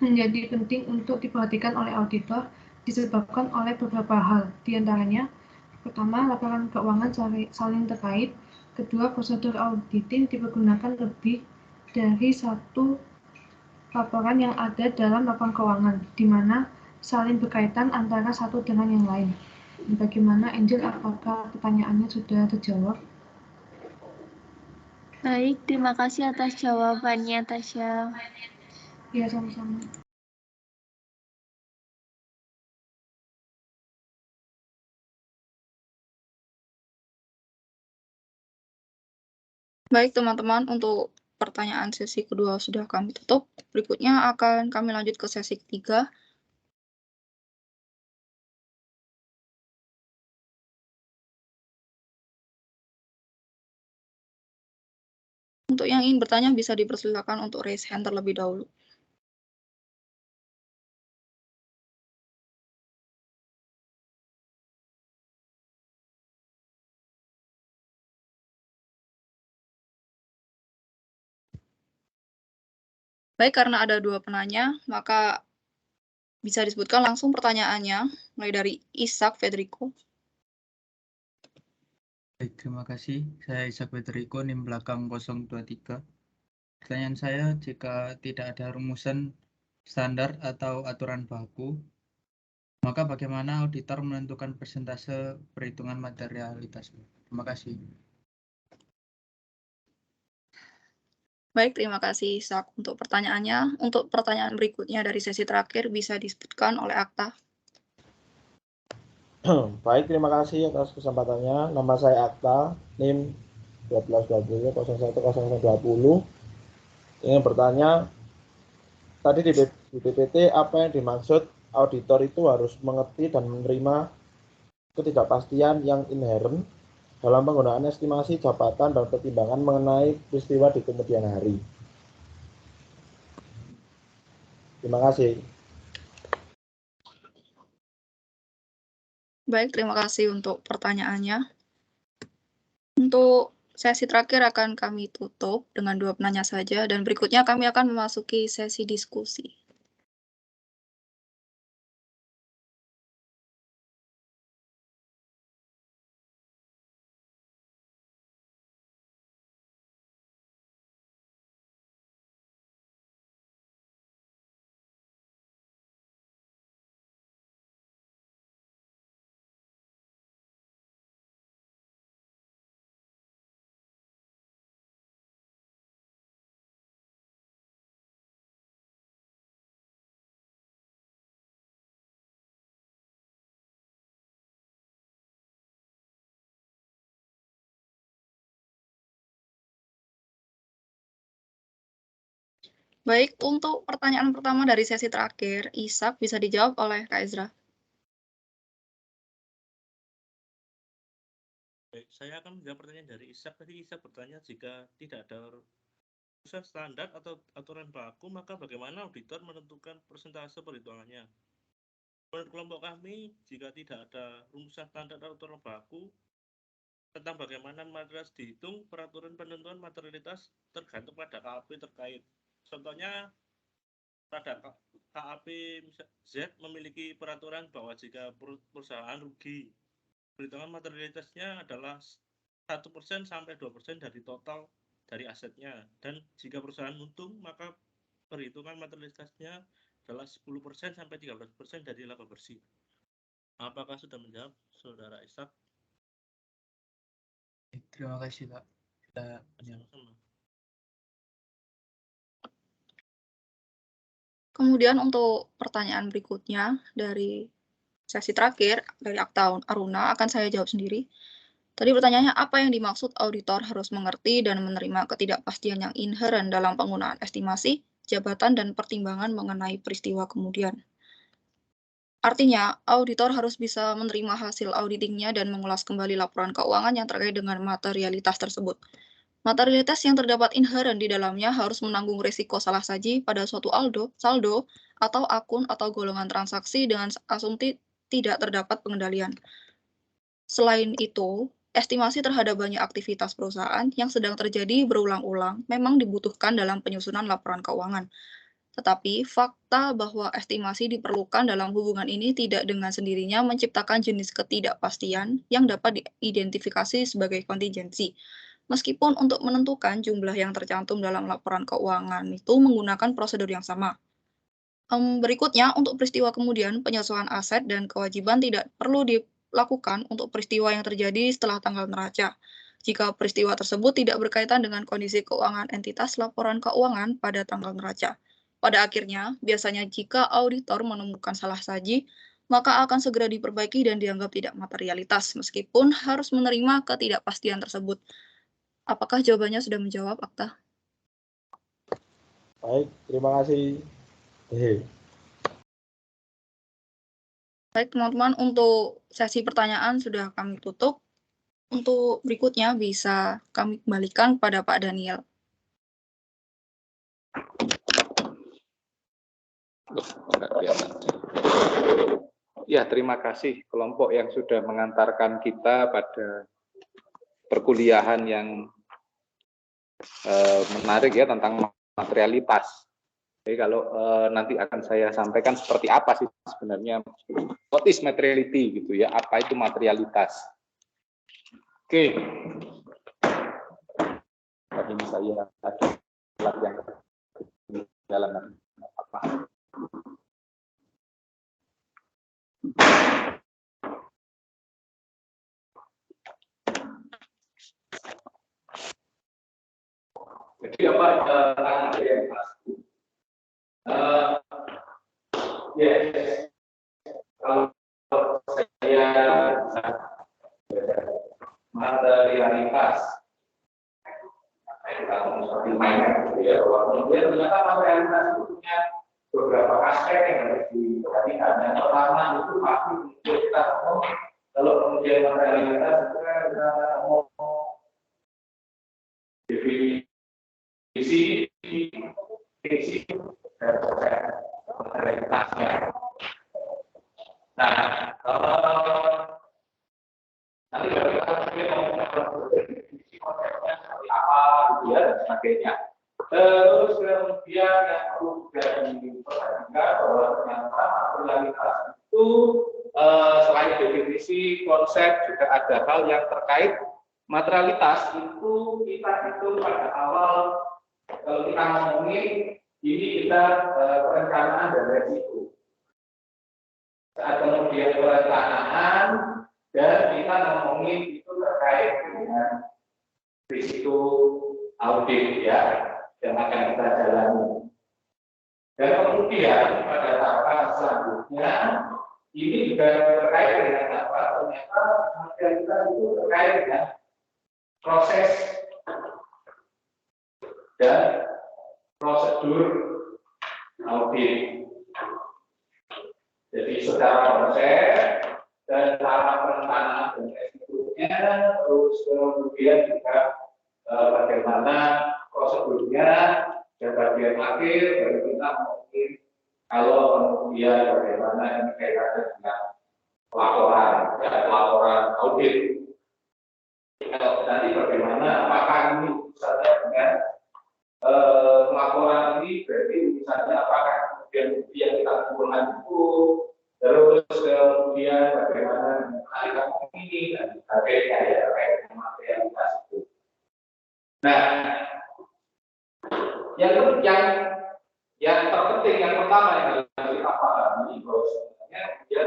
menjadi penting untuk diperhatikan oleh auditor disebabkan oleh beberapa hal. Di antaranya, pertama, laporan keuangan saling terkait. Kedua, prosedur auditing dipergunakan lebih dari satu laporan yang ada dalam laporan keuangan, di mana saling berkaitan antara satu dengan yang lain. Bagaimana, Angel? Apakah pertanyaannya sudah terjawab? Baik, terima kasih atas jawabannya, Tasya. Iya, sama-sama. Baik, teman-teman, untuk pertanyaan sesi kedua sudah kami tutup. Berikutnya akan kami lanjut ke sesi ketiga. Untuk yang ingin bertanya bisa dipersilakan untuk raise hand terlebih dahulu. Baik, karena ada 2 penanya, maka bisa disebutkan langsung pertanyaannya, mulai dari Ishak Federico. Baik, terima kasih. Saya Ishak Federico, NIM belakang 023. Pertanyaan saya, jika tidak ada rumusan standar atau aturan baku, maka bagaimana auditor menentukan persentase perhitungan materialitas? Terima kasih. Baik, terima kasih Ishak untuk pertanyaannya. Untuk pertanyaan berikutnya dari sesi terakhir bisa disebutkan oleh Akta. Baik, terima kasih atas kesempatannya. Nama saya Akta, NIM 1220 ingin bertanya, tadi di PPT apa yang dimaksud auditor itu harus mengerti dan menerima ketidakpastian yang inheren dalam penggunaan estimasi jabatan dan pertimbangan mengenai peristiwa di kemudian hari. Terima kasih. Baik, terima kasih untuk pertanyaannya. Untuk sesi terakhir akan kami tutup dengan 2 penanya saja, dan berikutnya kami akan memasuki sesi diskusi. Baik, untuk pertanyaan pertama dari sesi terakhir, Ishak bisa dijawab oleh Kak Ezra. Baik, saya akan menjawab pertanyaan dari Ishak. Tadi Ishak bertanya jika tidak ada rumusan standar atau aturan baku, maka bagaimana auditor menentukan persentase perhitungannya? Menurut kelompok kami, jika tidak ada rumusan standar atau aturan baku tentang bagaimana materialitas dihitung, peraturan penentuan materialitas tergantung pada KAP terkait. Contohnya, pada KAP Z memiliki peraturan bahwa jika perusahaan rugi, perhitungan materialitasnya adalah 1% sampai 2% dari total dari asetnya. Dan jika perusahaan untung, maka perhitungan materialitasnya adalah 10% sampai 13% dari laba bersih. Apakah sudah menjawab, Saudara Ishak? Terima kasih, Pak. Kemudian untuk pertanyaan berikutnya dari sesi terakhir, dari Akta Aruna, akan saya jawab sendiri. Tadi pertanyaannya, apa yang dimaksud auditor harus mengerti dan menerima ketidakpastian yang inheren dalam penggunaan estimasi, jabatan, dan pertimbangan mengenai peristiwa kemudian? Artinya, auditor harus bisa menerima hasil auditingnya dan mengulas kembali laporan keuangan yang terkait dengan materialitas tersebut. Materialitas yang terdapat inheren di dalamnya harus menanggung risiko salah saji pada suatu saldo, atau akun atau golongan transaksi dengan asumsi tidak terdapat pengendalian. Selain itu, estimasi terhadap banyak aktivitas perusahaan yang sedang terjadi berulang-ulang memang dibutuhkan dalam penyusunan laporan keuangan. Tetapi fakta bahwa estimasi diperlukan dalam hubungan ini tidak dengan sendirinya menciptakan jenis ketidakpastian yang dapat diidentifikasi sebagai kontingensi. Meskipun untuk menentukan jumlah yang tercantum dalam laporan keuangan itu menggunakan prosedur yang sama. Berikutnya, untuk peristiwa kemudian, penyesuaian aset dan kewajiban tidak perlu dilakukan untuk peristiwa yang terjadi setelah tanggal neraca. Jika peristiwa tersebut tidak berkaitan dengan kondisi keuangan entitas laporan keuangan pada tanggal neraca. Pada akhirnya, biasanya jika auditor menemukan salah saji, maka akan segera diperbaiki dan dianggap tidak materialitas, meskipun harus menerima ketidakpastian tersebut. Apakah jawabannya sudah menjawab, Akta? Baik, terima kasih. Baik, teman-teman, untuk sesi pertanyaan sudah kami tutup. Untuk berikutnya bisa kami kembalikan kepada Pak Daniel. Ya, terima kasih kelompok yang sudah mengantarkan kita pada perkuliahan yang menarik ya tentang materialitas. Jadi kalau nanti akan saya sampaikan seperti apa sih sebenarnya what is materiality gitu ya, apa itu materialitas. Oke. Tadi saya ada slide yang dalam apa. Jadi apa materialitas? Kalau saya materialitas, kita seperti mainan, ya, kemudian ternyata materialitas itu punya beberapa aspek yang harus diperhatikan. Yang pertama itu pasti kita ngomong kalau kemudian materialitas kita ngomong definisi materialitasnya. Nah, nanti kita ngomong definisi konsepnya seperti apa, gitu ya, dan sebagainya. Terus kemudian yang perlu juga diperhatikan bahwa ternyata materialitas itu selain definisi konsep juga ada hal yang terkait materialitas itu kita hitung pada awal kalau kita ngomongin ini kita perencanaan dan resiko. Saat kemudian perencanaan dan kita ngomongin itu terkait dengan risiko audit ya yang akan kita jalani. Dan kemudian pada tahapan selanjutnya ini juga terkait dengan apa? Ternyata materialitas itu terkait dengan proses dan prosedur audit. Jadi secara proses dan cara perencanaan dan resikonya, terus kemudian juga bagaimana prosedurnya dan bagian akhir baru kita mungkin kalau kemudian bagaimana ini kaitannya dengan laporan audit. Kalau nanti bagaimana apakah ini misalnya dengan laporan ini berarti misalnya apakah kemudian yang kita kumpulkan itu terus kemudian bagaimana mengenalikan ini dan sebagainya ya terkait dengan materialitas itu. Nah, yang terpenting yang pertama yang harus kita pahami bahwa sebenarnya ya,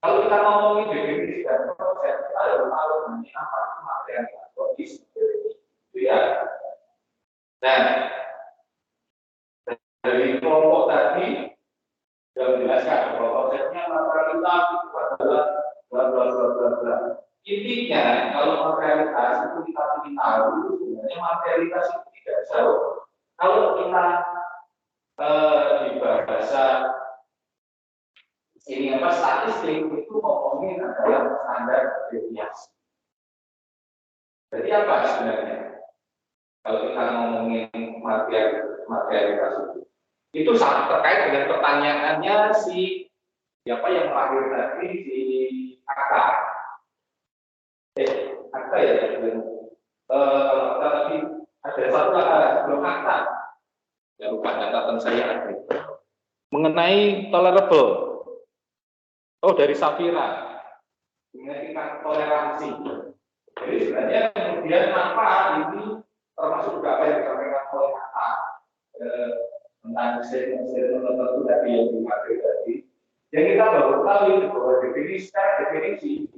kalau kita ngomongin definisi dan proses kita harus tahu ini apa materialitas kondisi itu ya. Nah, dari kelompok tadi sudah menjelaskan bahwa konsepnya materialitas itu adalah bla. Intinya kalau materialitas itu kita ingin tahu itu sebenarnya materialitas itu tidak jauh. Kalau kita di bahasa ini apa statistik itu ngomongin adalah standar deviasi. Jadi apa sebenarnya? Kalau kita ngomongin materialitas itu sangat terkait dengan pertanyaannya si Siapa yang terakhir tadi si Aka? Aka ya. Kalau Aka tadi ada satu Aka sebelum Aka. Ya lupa catatan saya ada. Mengenai tolerable. Oh dari Safira. Mengenai tingkat toleransi. Jadi sebenarnya kemudian apa ini termasuk juga apa yang disampaikan oleh Aka tentang statement tertentu tadi yang dimaksud tadi. Yang kita baru tahu itu bahwa definisi.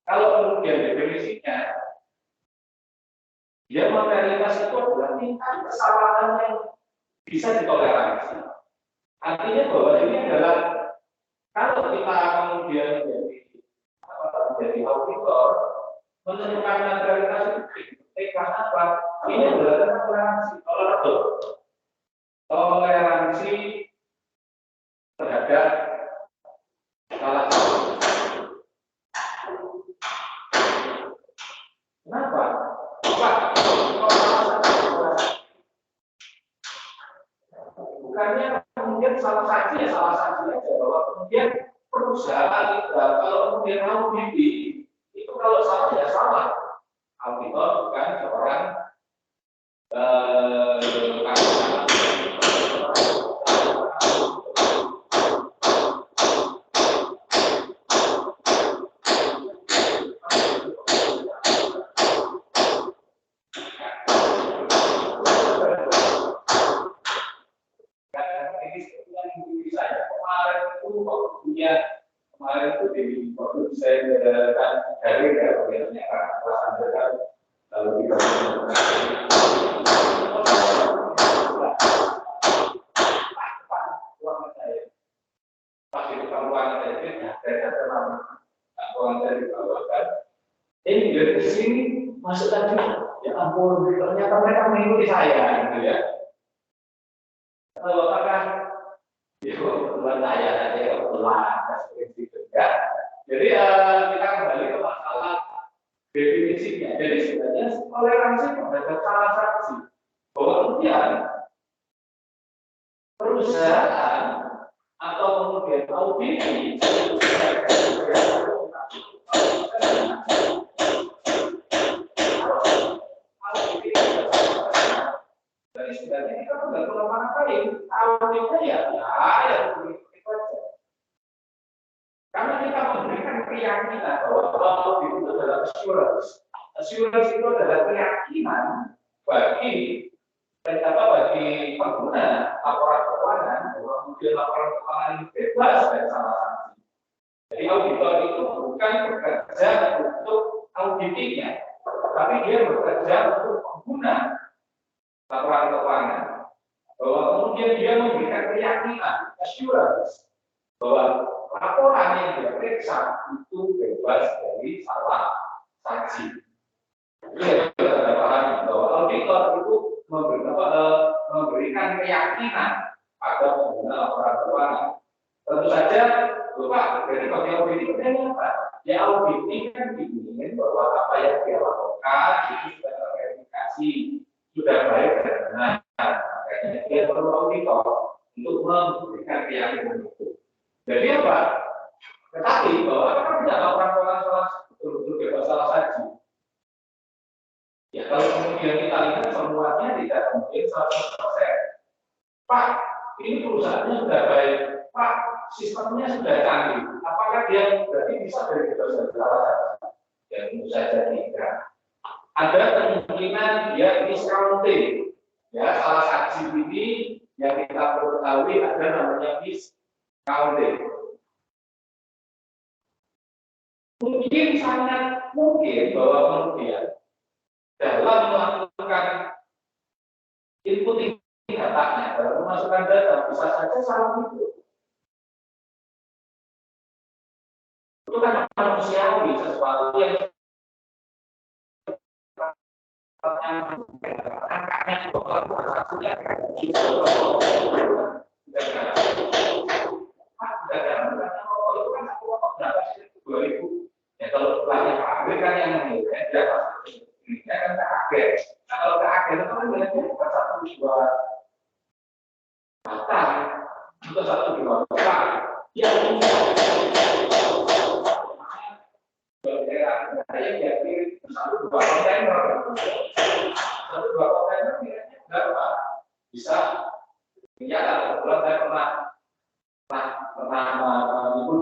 Kalau kemudian definisinya, ya materialitas itu adalah tingkat kesalahan yang bisa ditoleransi. Artinya bahwa ini adalah kalau kita kemudian menjadi auditor, menentukan materialitas itu karena apa? Ini adalah toleransi, toleransi terhadap salah satu. Kenapa? Bukannya kemudian salah satu aja bahwa kemudian perusahaan itu kalau kemudian audit itu kalau salah ya salah. Auditor bukan seorang kemarin itu di waktu saya menjalankan dari biasanya kelas Anda kan lalu kita pasti bukan ruangan saja, saya ada ruangan saya dibawakan. Ini dari sini masuk tadi, ya ampun, ternyata mereka mengikuti saya, gitu ya. Apakah itu buat saya saja kebetulan seperti itu ya. Jadi kita kembali ke masalah definisinya. Jadi sebenarnya toleransi terhadap salah saksi bahwa kemudian perusahaan atau kemudian audit jadi sebenarnya kita tidak perlu ngapain auditnya ya begitu aja. Karena kita memberikan keyakinan bahwa audit itu adalah assurance. Assurance itu adalah keyakinan bagi pengguna laporan keuangan bahwa kemudian laporan keuangan ini bebas dari salah satu. Jadi auditor itu bukan bekerja untuk auditingnya, tapi dia bekerja untuk pengguna laporan keuangan. Bahwa kemudian dia memberikan keyakinan, assurance, bahwa laporan yang dia periksa itu bebas dari salah saksi. Jadi kita pahami bahwa auditor itu memberikan keyakinan pada pengguna laporan keuangan. Tentu saja, Bapak, dari bagi audit itu apa? Ya audit ini kan diingin bahwa apa yang dia lakukan itu sudah terverifikasi, sudah baik dan benar. Makanya dia perlu auditor untuk memberikan keyakinan itu. Jadi apa? Tetapi bahwa apakah tidak laporan keuangan betul-betul bebas salah saksi? Ya kalau kemudian kita lihat semuanya tidak mungkin 100%. Pak, ini perusahaannya sudah baik. Pak, sistemnya sudah canggih. Apakah dia berarti bisa dari bebas dari salah saksi? Ya tentu saja tidak. Ada kemungkinan dia miscounting. Ya salah saksi ini yang kita perlu ketahui ada namanya miscounting. Mungkin sangat mungkin bahwa kemudian dalam melakukan inputting datanya, dalam memasukkan data, bisa saja salah itu. Itu kan manusiawi, sesuatu yang angkanya itu kalau satunya ya kalau banyak pabrik kan yang menilai dia pasti ini akan keakhir. Nah, kalau keakhir itu kan nilainya bukan 1-2 batang atau 1-2 batang. Ya,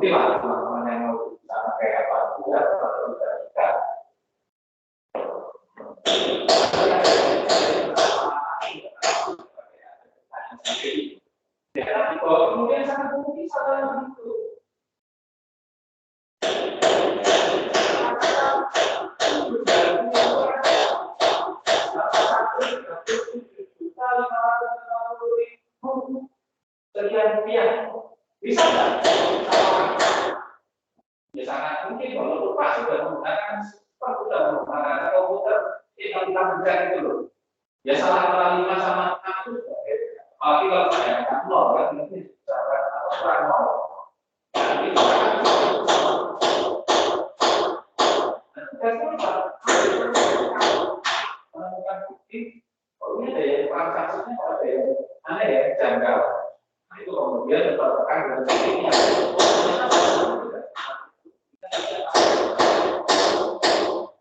mungkin lah teman-teman yang mau bisa pakai apa juga kalau bisa. Tapi kalau kemudian sangat mungkin salah itu. Sekian rupiah bisa nggak? Ya sangat mungkin kalau Pak sudah menggunakan komputer yang kita mencari itu loh. Ya salah kali 5 sama 6 itu. Apalagi kalau saya kan 0 kan mungkin kurang 0. Menemukan bukti, kalau ini ada yang transaksinya ada yang aneh ya, janggal. Nah, itu kemudian ditetapkan dengan buktinya.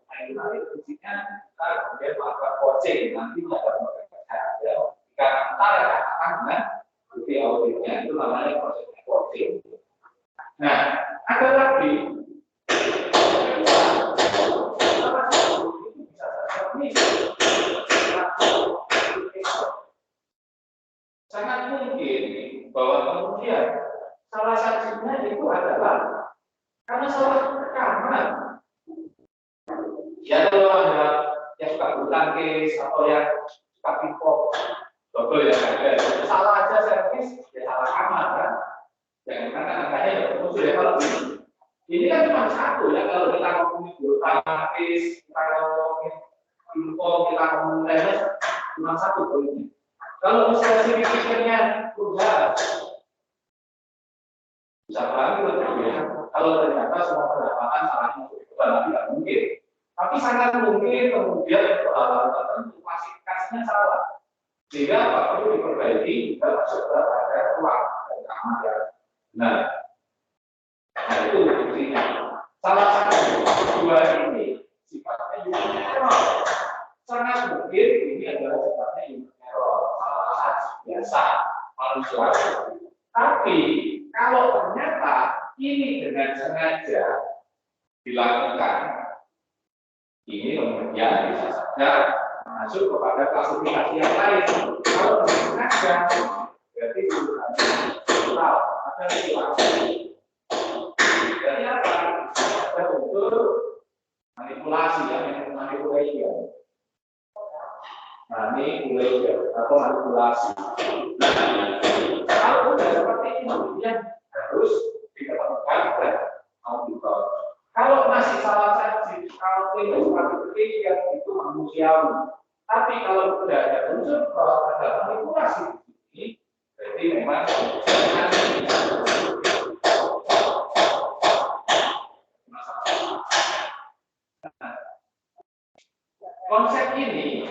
Nah, itu nanti fungsinya kita kemudian melakukan coaching nanti ada jika antara katakan dengan bukti auditnya itu namanya proses coaching. Nah, ada lagi sangat mungkin bahwa kemudian salah satunya itu adalah karena salah rekaman. Ya kalau ada yang suka bulu tangkis atau yang suka pingpong, double ya ada. Salah aja servis, ya salah kamar kan. Jangan kan angkanya ya muncul ya kalau ini kan cuma satu ya kalau kita ngomongin bulu tangkis, kita ngomongin pingpong, kita ngomongin tenis, cuma satu poinnya. Kalau misalnya signifikannya udah bisa banget ya. Kalau ternyata semua pendapatan salahnya itu tidak mungkin. Tapi sangat mungkin kemudian tertentu klasifikasinya salah. Sehingga apa perlu diperbaiki juga masuk pada ruang dan kamar yang benar. Nah itu fungsinya. Salah satu dua ini sifatnya human error. Sangat mungkin ini adalah sifatnya human error. Biasa manusia. Tapi kalau ternyata ini dengan sengaja dilakukan, ini kemudian bisa saja masuk kepada klasifikasi yang lain. Kalau sengaja, berarti total ada manipulasi. Jadi apa? Ada unsur manipulasi manipulation atau manipulasi. Nah, kalau sudah seperti ini, kemudian harus diketemukan oleh auditor. Kalau masih salah saja, kalau itu yang itu manusiawi. Tapi kalau sudah ada unsur bahwa ada manipulasi ini, berarti memang konsep ini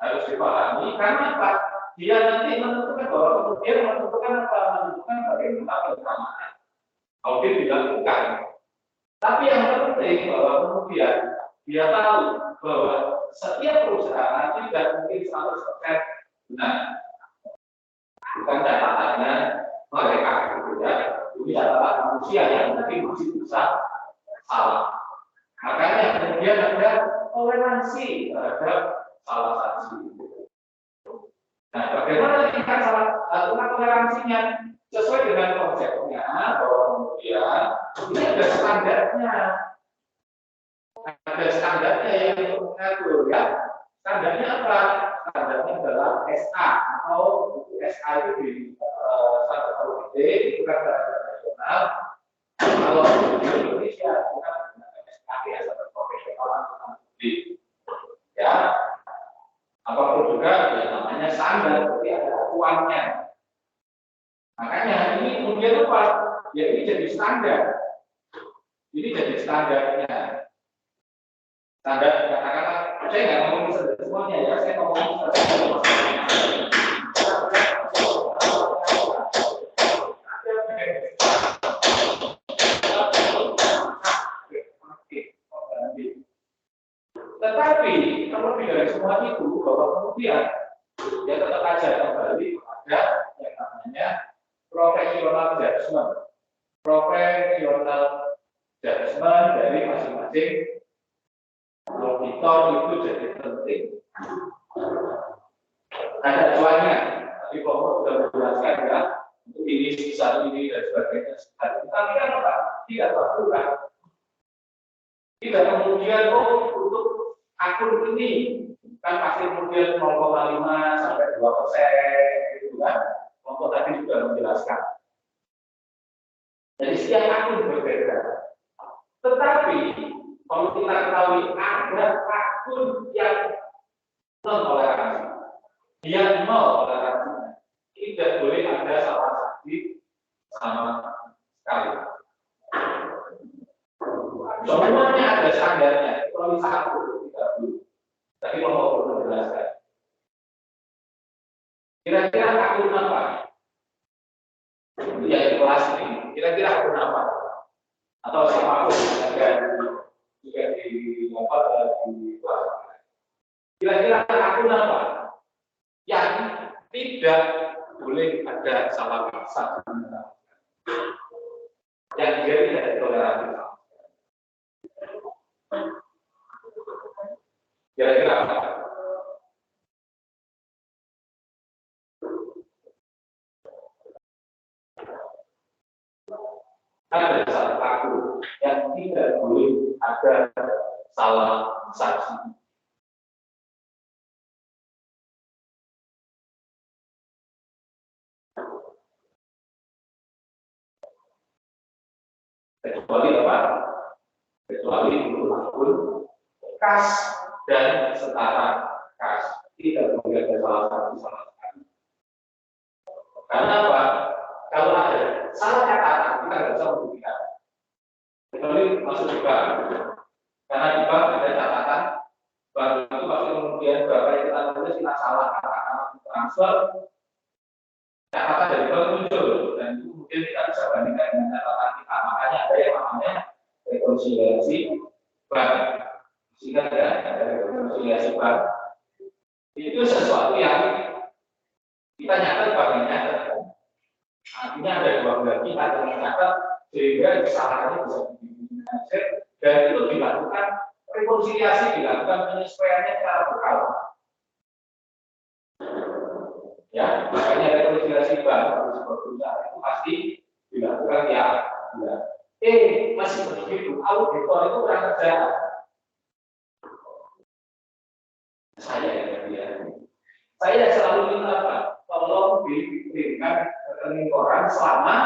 harus dipahami karena apa? Dia nanti menentukan bahwa kemudian menentukan bagaimana pelaksanaan audit dilakukan. Tapi yang penting bahwa kemudian dia tahu bahwa setiap perusahaan tidak mungkin 100% benar. Bukan catatannya mereka ya. Ini adalah manusia yang mungkin masih bisa salah. Makanya kemudian ada toleransi terhadap salah satu. Nah, bagaimana tingkat toleransinya sesuai dengan konsepnya bahwa kemudian ini ada standarnya. Ada standarnya yang mengatur ya. Standarnya apa? Standarnya adalah SA atau SA itu di satu itu kan nasional. Kalau di Indonesia kita SKP atau profesional ya. Apapun juga ya namanya standar, tapi ada acuannya. Makanya ini kemudian apa? Ya ini jadi standar. Ini jadi standarnya. Standar katakanlah, saya nggak ngomongin semuanya ya, saya ngomongin tetapi kalau lebih dari semua itu bahwa kemudian ya tetap aja kembali pada yang namanya professional judgment. profesional judgment dari masing-masing auditor itu jadi penting. Ada acuannya, tapi pokok sudah menjelaskan ya, untuk ini satu ini dan sebagainya. Tapi kan apa? Tidak terbuka. Tidak kemudian untuk akun ini kan pasti kemudian 0,5 sampai 2%, gitu kan? Kelompok tadi juga menjelaskan. Jadi setiap akun berbeda. Tetapi kalau kita ketahui ada akun yang non toleransi, dia nol toleransinya, tidak boleh ada salah satu sama sekali. Semuanya ada standarnya. Kalau satu tidak boleh. Tapi kelompok perlu menjelaskan. Kira-kira akun apa? Ya di kelas ini. Kira-kira akun apa? Atau siapapun juga di kelas. Kira-kira akun apa? Yang tidak boleh ada salah bahasa. Yang dia tidak toleransi. Kira-kira apa? Ada satu akun yang tidak boleh ada salah saksi. Kecuali apa? Kecuali untuk akun kas dan setara kas. Tidak boleh ada salah satu sama sekali. Karena apa? Kalau ada salah catatan, kita nggak bisa membuktikan. Kecuali masuk di bank. Karena di bank ada catatan, bank itu pasti kemudian berapa yang kita tulis kita salah katakan transfer, catatan dari bank muncul dan itu mungkin kita bisa bandingkan dengan catatan kita. Makanya ada yang namanya rekonsiliasi bank. Sehingga ada rekonsiliasi bank. Itu sesuatu yang kita nyata bagiannya. Artinya ada dua belah pihak yang mencatat sehingga kesalahannya bisa diminimalisir dan itu dilakukan rekonsiliasi, dilakukan penyesuaiannya secara berkala. Ya, makanya rekonsiliasi bank harus berusaha itu pasti dilakukan ya. Masih begitu, auditor itu kurang kerjaan. Saya selalu minta Pak, tolong dikirimkan rekening koran selama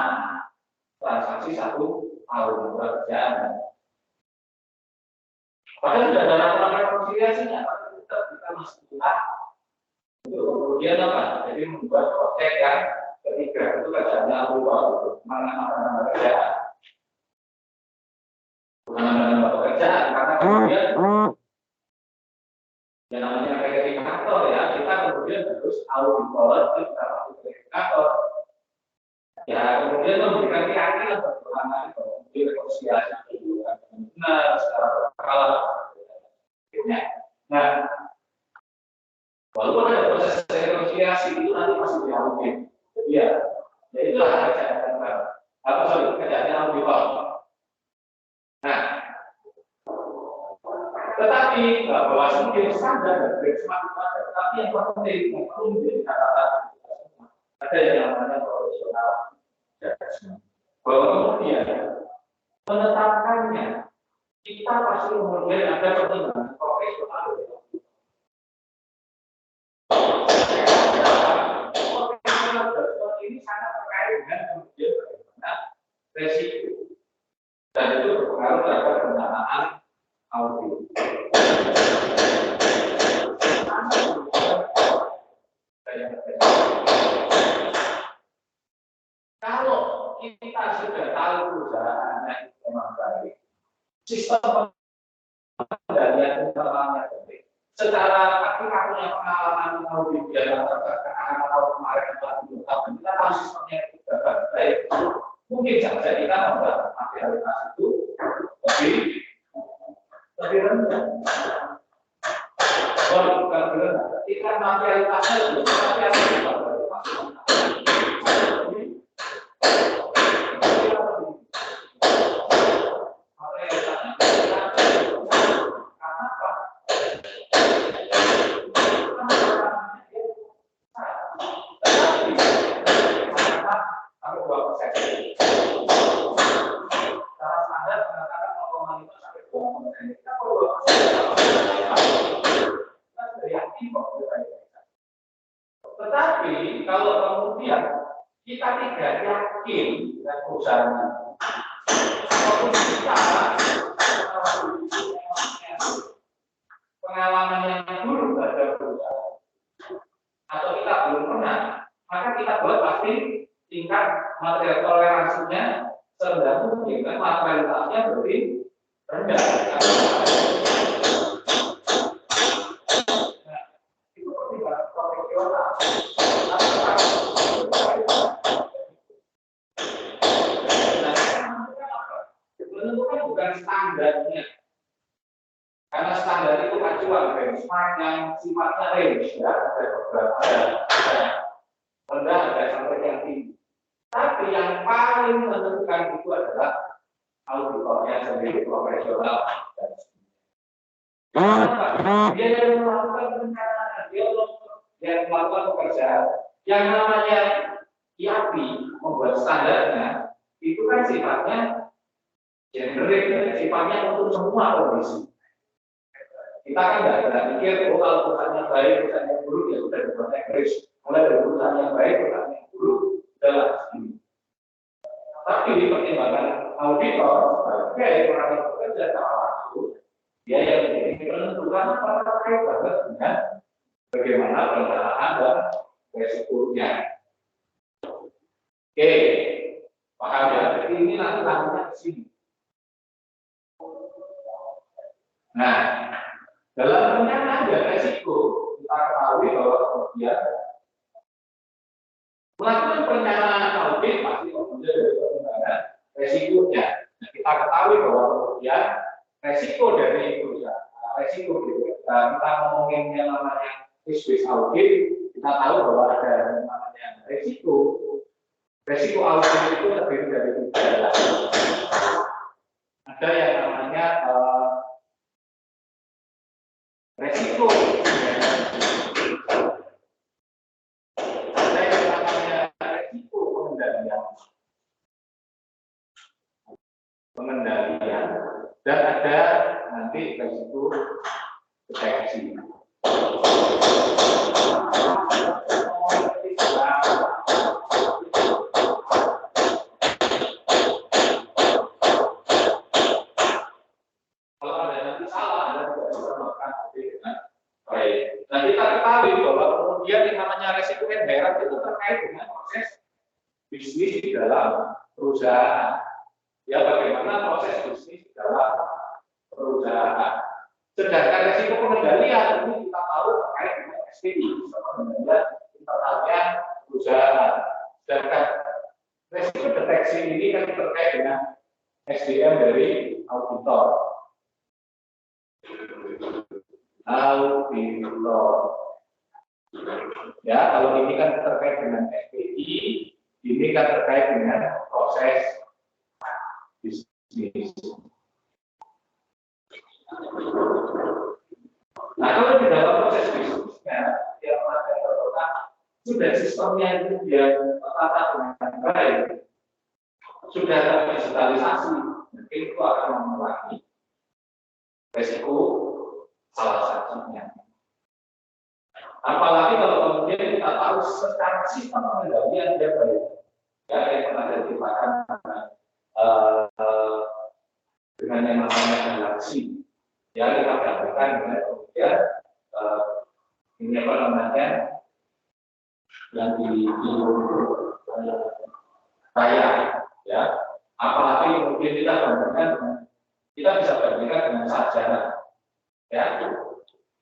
transaksi 1 tahun pekerjaan. Padahal sudah ada laporan rekonsiliasinya, tapi kita masih buat. Kemudian apa? Jadi membuat proyek yang ketiga itu kerjanya auditor, mana kerjaan. Mana pekerjaan, karena kemudian yang namanya verifikator ya, kita kemudian harus auditor itu dalam verifikator. Ya, kemudian memberikan keyakinan bagaimana rekonsiliasi itu benar secara berkala. Nah, walaupun ada proses rekonsiliasi itu nanti masih diaudit. Ya itulah kerjaan auditor. Nah, tetapi bahwa mungkin standar dan benchmark ada, tapi yang penting yang perlu menjadi catatan ada yang namanya profesional judgment. Bahwa kemudian menetapkannya kita pasti kemudian ada pertimbangan profesional. Profesional judgment ini sangat terkait dengan kemudian bagaimana resiko dan itu berpengaruh terhadap pendanaan audit. Kalau kita sudah tahu perusahaannya memang baik, sistem pengendalian internalnya baik, secara aktif punya pengalaman audit dan atau kemarin kita tahu sistemnya juga baik, mungkin saja kita membuat materialitas itu lebih rendah. Bukan rendah, kita materialitasnya lebih yakin dengan perusahaan pengalaman yang buruk pada perusahaan atau kita belum pernah, maka kita buat pasti tingkat material toleransinya serendah mungkin, kan materialitasnya lebih rendah. Itu pertimbangan profesional. Menentukan bukan standarnya, karena standar itu acuan benchmark yang sifatnya range, ya, ada beberapa rendah, ada sampai yang tinggi. Tapi yang paling menentukan itu adalah auditornya sendiri, profesional. Dia yang melakukan perencanaan, dia yang melakukan pekerjaan. Yang namanya IAP membuat standarnya itu kan sifatnya generik, sifatnya untuk semua kondisi. Kita kan nggak mikir, oh kalau perusahaan yang baik, perusahaan yang buruk, ya sudah dibuat average. Mulai dari perusahaan yang baik, perusahaan yang buruk, adalah ini. Tapi di pertimbangan auditor, sebagai orang yang bekerja sama langsung, dia yang menjadi penentukan apa terkait banget dengan bagaimana perencanaan dan resikonya. Oke, paham ya? Jadi ini nanti langsungnya ke sini. Nah, dalam perencanaan dan resiko, kita ketahui bahwa kemudian melakukan perencanaan audit pasti kemudian dari pertimbangan resikonya. Nah, kita ketahui bahwa kemudian resiko dari itu, ya, resiko gitu. Kita ngomongin yang namanya risk-based audit, kita tahu bahwa ada yang namanya resiko. Resiko audit itu terdiri dari tiga. Ada yang namanya resiko, ada yang namanya resiko pengendalian, dan ada nanti resiko deteksi. Nah, kita ketahui bahwa kemudian yang namanya resiko inherent itu terkait dengan proses bisnis di dalam perusahaan. Ya, bagaimana proses bisnis di dalam perusahaan. Sedangkan resiko pengendalian ini kita tahu terkait dengan SPI, pengendalian internalnya perusahaan. Sedangkan resiko deteksi ini kan terkait dengan SDM dari auditor. Ya, kalau ini kan terkait dengan SPI, ini kan terkait dengan proses bisnis. Nah, kalau di dalam proses bisnisnya, yang sudah sistemnya itu dia tertata dengan baik, sudah terdigitalisasi, mungkin itu akan mengurangi resiko salah satunya. Apalagi kalau kemudian kita tahu secara sistem pengendalian dia baik, ya, yang pernah diterapkan dengan yang namanya galaksi, ya, kita bandingkan dengan kemudian ini apa namanya yang di kaya, ya. Apalagi kemudian kita bandingkan dengan, kita bisa bandingkan dengan sarjana. Ya,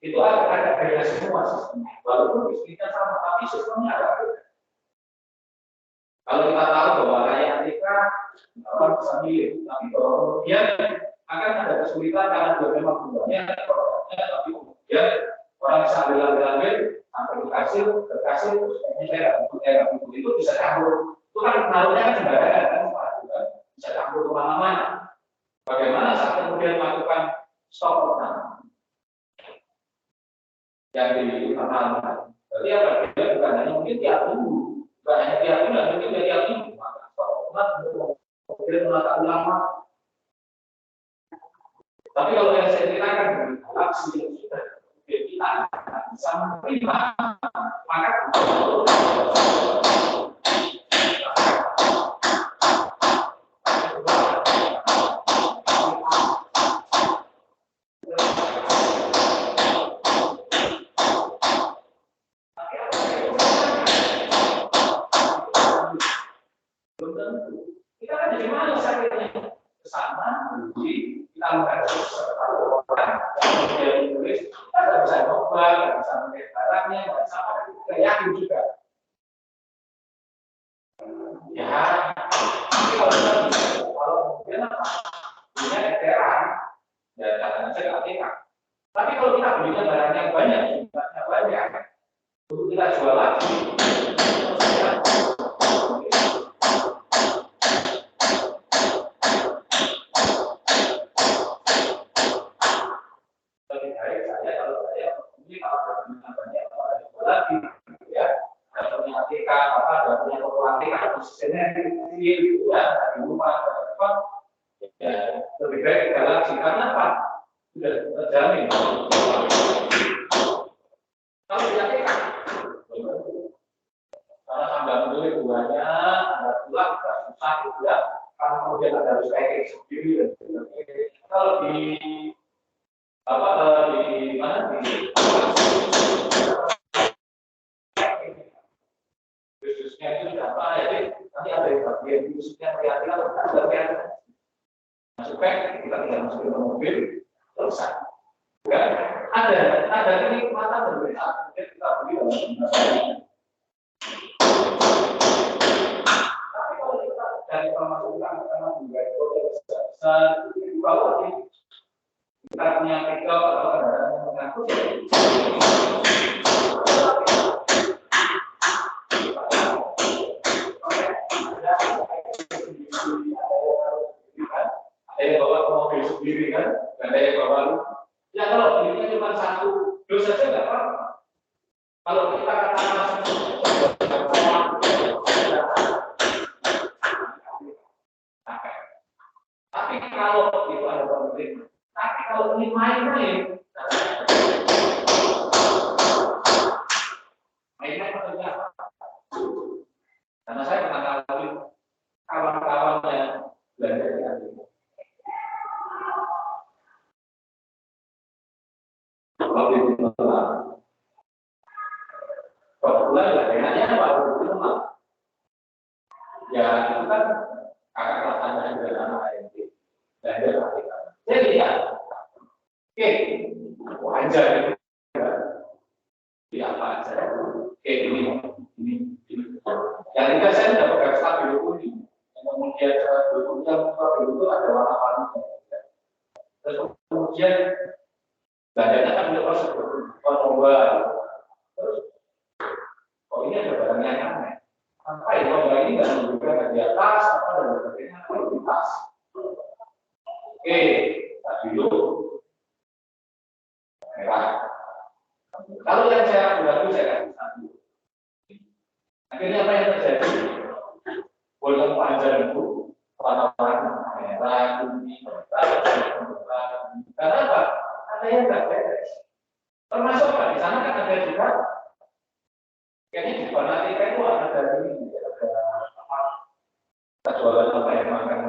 itu ada beda semua sistemnya. Walaupun bisnisnya sama, tapi sistemnya ada beda. Kalau kita tahu bahwa rakyat Amerika orang bisa milih, tapi kalau kemudian akan ada kesulitan karena dia memang bunganya, tapi kemudian orang bisa ambil sampai berhasil, terus saya itu bisa campur. Itu kan pengaruhnya kan sembarangan kan, bisa campur kemana-mana. Bagaimana saat kemudian melakukan stop pertama? Yang di internal. Jadi apa? Dia bukan hanya mungkin tiap minggu, bukan hanya tiap bulan, mungkin tiap minggu. Kemudian menata ulama. Tapi kalau yang saya ceritakan dengan aksi yang sudah kita bisa menerima, maka kita menghadapi satu orang yang menulis, kita nggak bisa coba, nggak bisa melihat barangnya, nggak bisa kita yakin juga. Ya, tapi kalau kemudian punya esteran, ya datanya saya nggak pegang. Tapi kalau kita belinya barang yang banyak, jumlahnya banyak, untuk kita jual lagi, lebih baik saya kalau saya ini kalau barangnya banyak, kalau ada jual lagi, ya, ada punya ATK, ada punya toko ATK, khususnya di ya, di rumah, ya, lebih baik kita lagi karena apa? Sudah terjamin. Kalau di ATK, karena sambil beli banyak, ada pula kita susah juga, karena kemudian ada harus packing sendiri. Kalau di di mana di khususnya itu apa ya? Nanti ada bagian khususnya kreatif atau bagian supaya kita tidak masuk ke mobil terus kan ada kenikmatan berbeda kemudian kita beli tapi kalau kita dari pemasukan karena membuat kota besar di bawah ini kita punya pick-up atau kendaraan yang mengangkut ada yang bawa mobil sendiri kan, ada yang bawa ya kalau belinya cuma satu dus saja nggak apa-apa. Kalau kita katakan tapi kalau itu ada pemilik, tapi kalau ini main-main maksudnya karena saya pernah kali kawan-kawannya belanja di Amerika. Waktu itu kebetulan ya enaknya waktu itu rumah ya itu kan kakak kelasnya juga anak AMD dan dia praktikan saya lihat oke wajar di apa aja ini yang tiga saya sudah pakai stabilo kuning yang kemudian stabilo itu ada warna-warni terus kemudian belanjanya kan udah prosedur coba terus kok ini ada barang yang aneh apa ya coba ini nggak menunjukkan di atas apa dan sebagainya di atas oke tadi dulu merah kalau yang saya ragu saya kasih satu akhirnya apa yang terjadi bolong panjang itu warna-warni merah kuning karena apa ada yang nggak beres termasuk apa di sana kan ada juga kayaknya di Fanatika itu ada dari ini ada apa jualan apa yang makan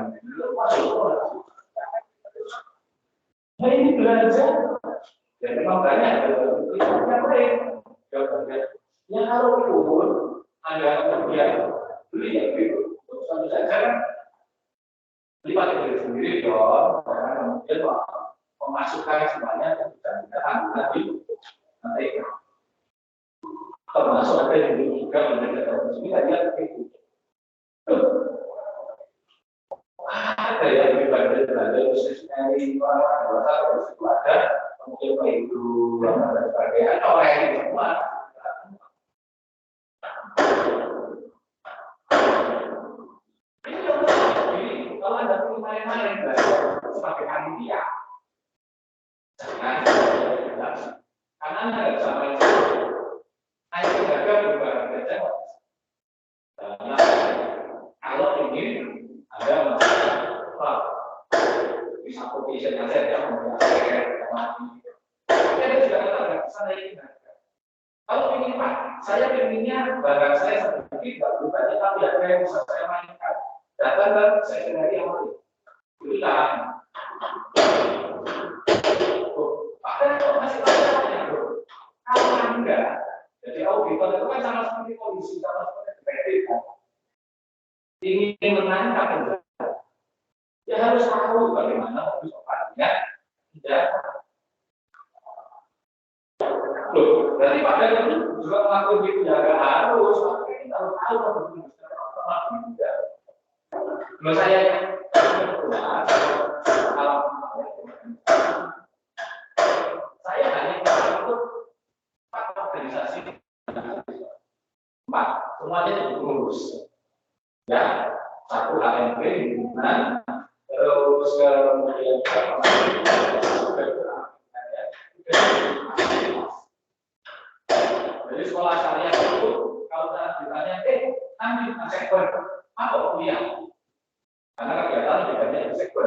nah ini belanja dan memang banyak yang lain yang kalau pun ada kemudian beli ya gitu tentu saja kan lipat dari sendiri dong karena kemudian memasukkan semuanya dan kita tanggungan di nanti termasuk ada yang juga menjadi sini hanya begitu ada yang pribadi berada khususnya di orang dewasa itu ada mungkin itu dan sebagainya ada orang yang semua ini kalau ada main-main sebagai panitia karena nggak bisa main hanya jaga beberapa saja kalau ingin ada masalah bisa positionnya saja ada juga ada kesana ini kalau ingin Pak saya inginnya barang saya sedikit tidak berubahnya tapi ada yang bisa saya mainkan datang dan saya sendiri yang itu tahan Padahal kok masih banyak bro. Kalau enggak, jadi auditor itu kan sama seperti polisi, sama seperti detektif kan. Ingin menangkap ya harus tahu tahu bagaimana modus operandinya tidak. Loh, berarti Pak Dr. juga melakukan gitu ya, nggak harus. Kita harus tahu tidak. Kalau saya saya hanya untuk organisasi 4, semuanya lulus. Ya, 1 HMP himpunan, terus kemudian jadi sekolah saya itu kalau saya ditanya, nanti sekber apa kuliah? Karena kegiatan lebih banyak di sekber.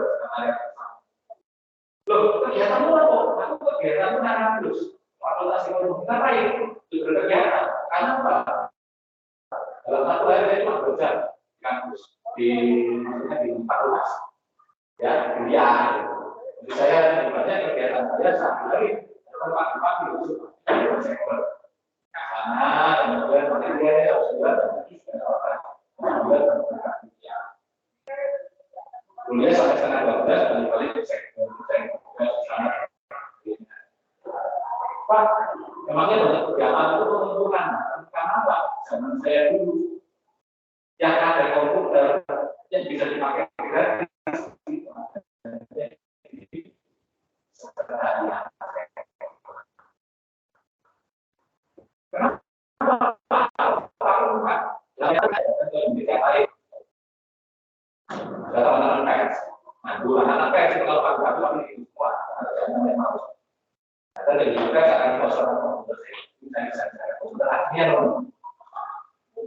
Loh, kegiatanmu apa? Aku kegiatanmu terus. Fakultas ekonomi ngapain? Itu berkegiatan. Karena apa? Dalam satu hari itu bekerja di kampus, di fakultas. Ya, kuliah. Jadi saya banyak kegiatan saya sehari tempat-tempat di sekber. Karena kemudian materi sudah kuliah sampai setengah 12 kali sektor. Pak, memangnya banyak kegiatan itu menentukan. Karena apa? Zaman saya dulu yang ada komputer yang bisa dipakai gratis.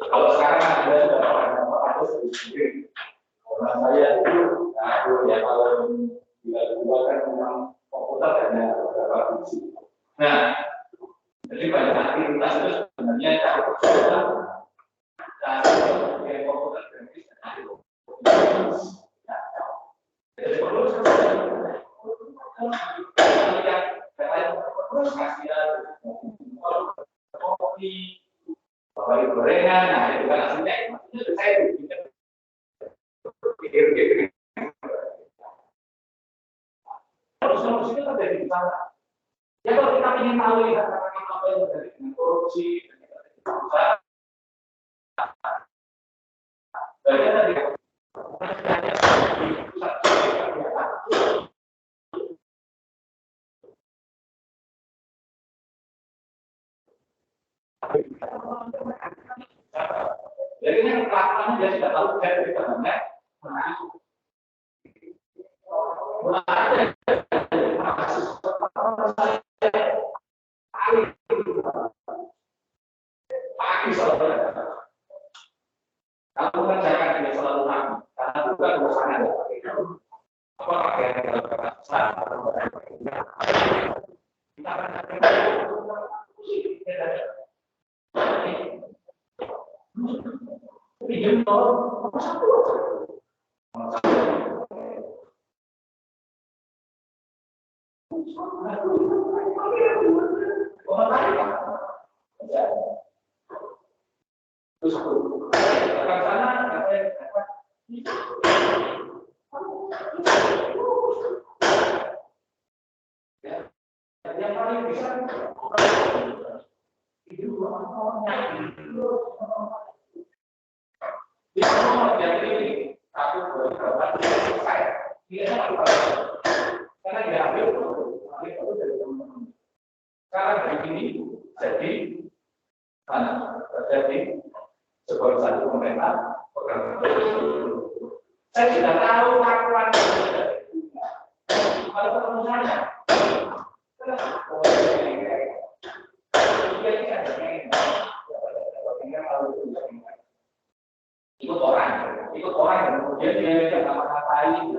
Kalau sekarang Anda sudah sendiri, orang saya itu, ya kalau bila kan memang komputer hanya beberapa fungsi. Nah, jadi banyak aktivitas itu sebenarnya yang komputer gratis. Jadi perlu kopi, bapak gorengan, nah itu kan aslinya itu saya pikir terus itu terjadi di sana. Ya kalau kita ingin tahu ya apa yang terjadi dengan korupsi, bagian tadi jadi ini pelakuannya dia sudah tahu saya dari mana. Kamu mengerjakan dia selalu lagi, karena bukan urusannya. Apa pakai yang paling bisa jadi aku berapa saya karena diambil sekarang begini jadi jadi sebuah satu pemerintah saya sudah tahu lakukan kalau ketemu saya ikut orang yang kemudian dia tidak ngapa-ngapain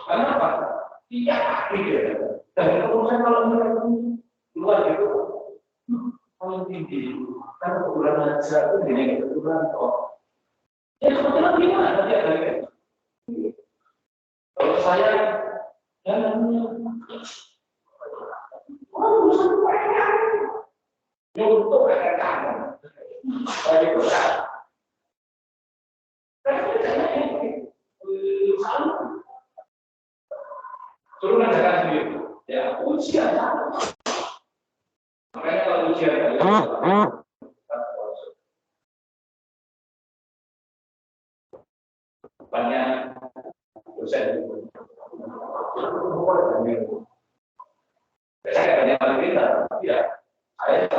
karena apa? Tidak aktif dan kemudian kalau luar itu paling tinggi kan kebetulan aja itu ini kebetulan kok ya kebetulan gimana tadi ada kalau saya untuk kamu dari besar suruh ngerjakan sendiri. Ya, ujian. Makanya kalau ujian banyak dosen. Saya banyak pintar, ya. Saya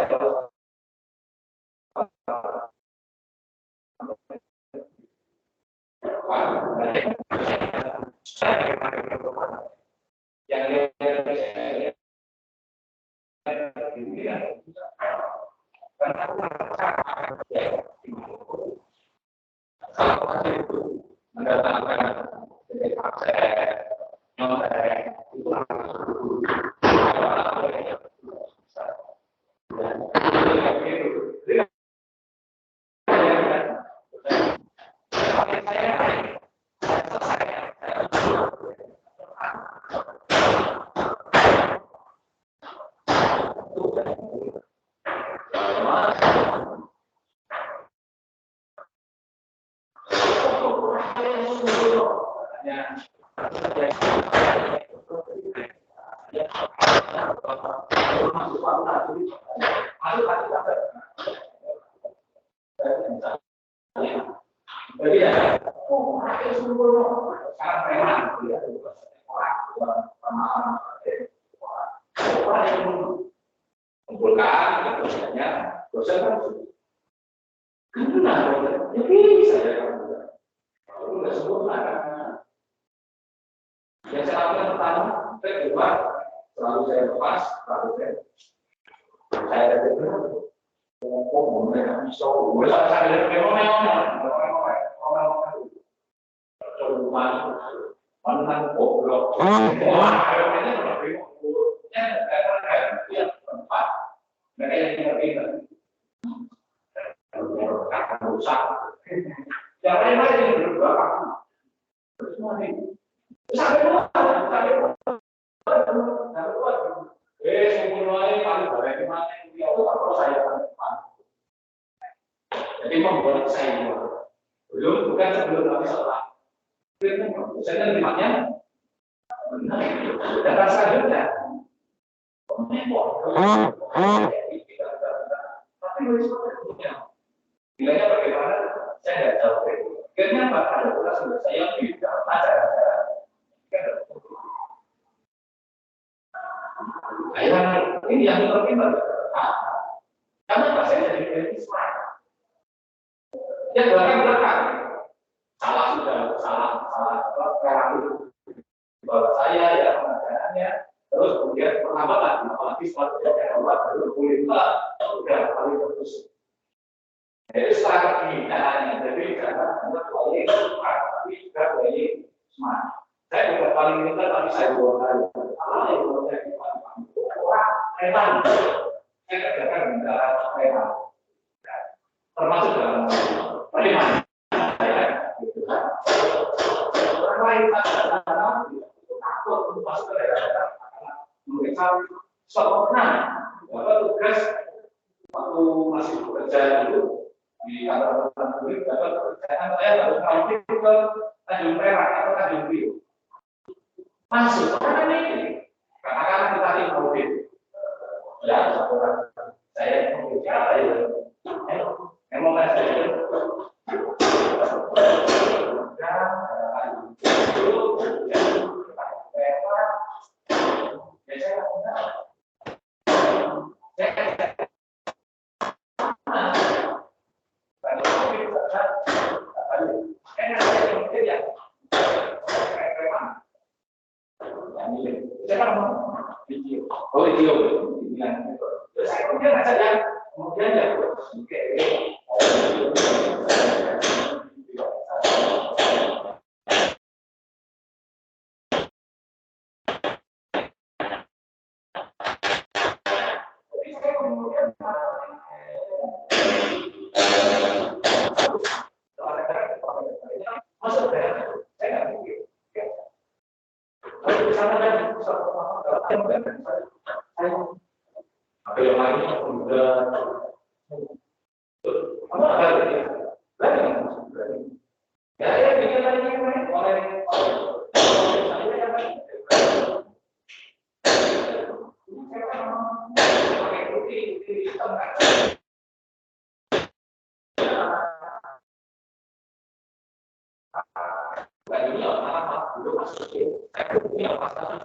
Ini malah belum masuk ini masalah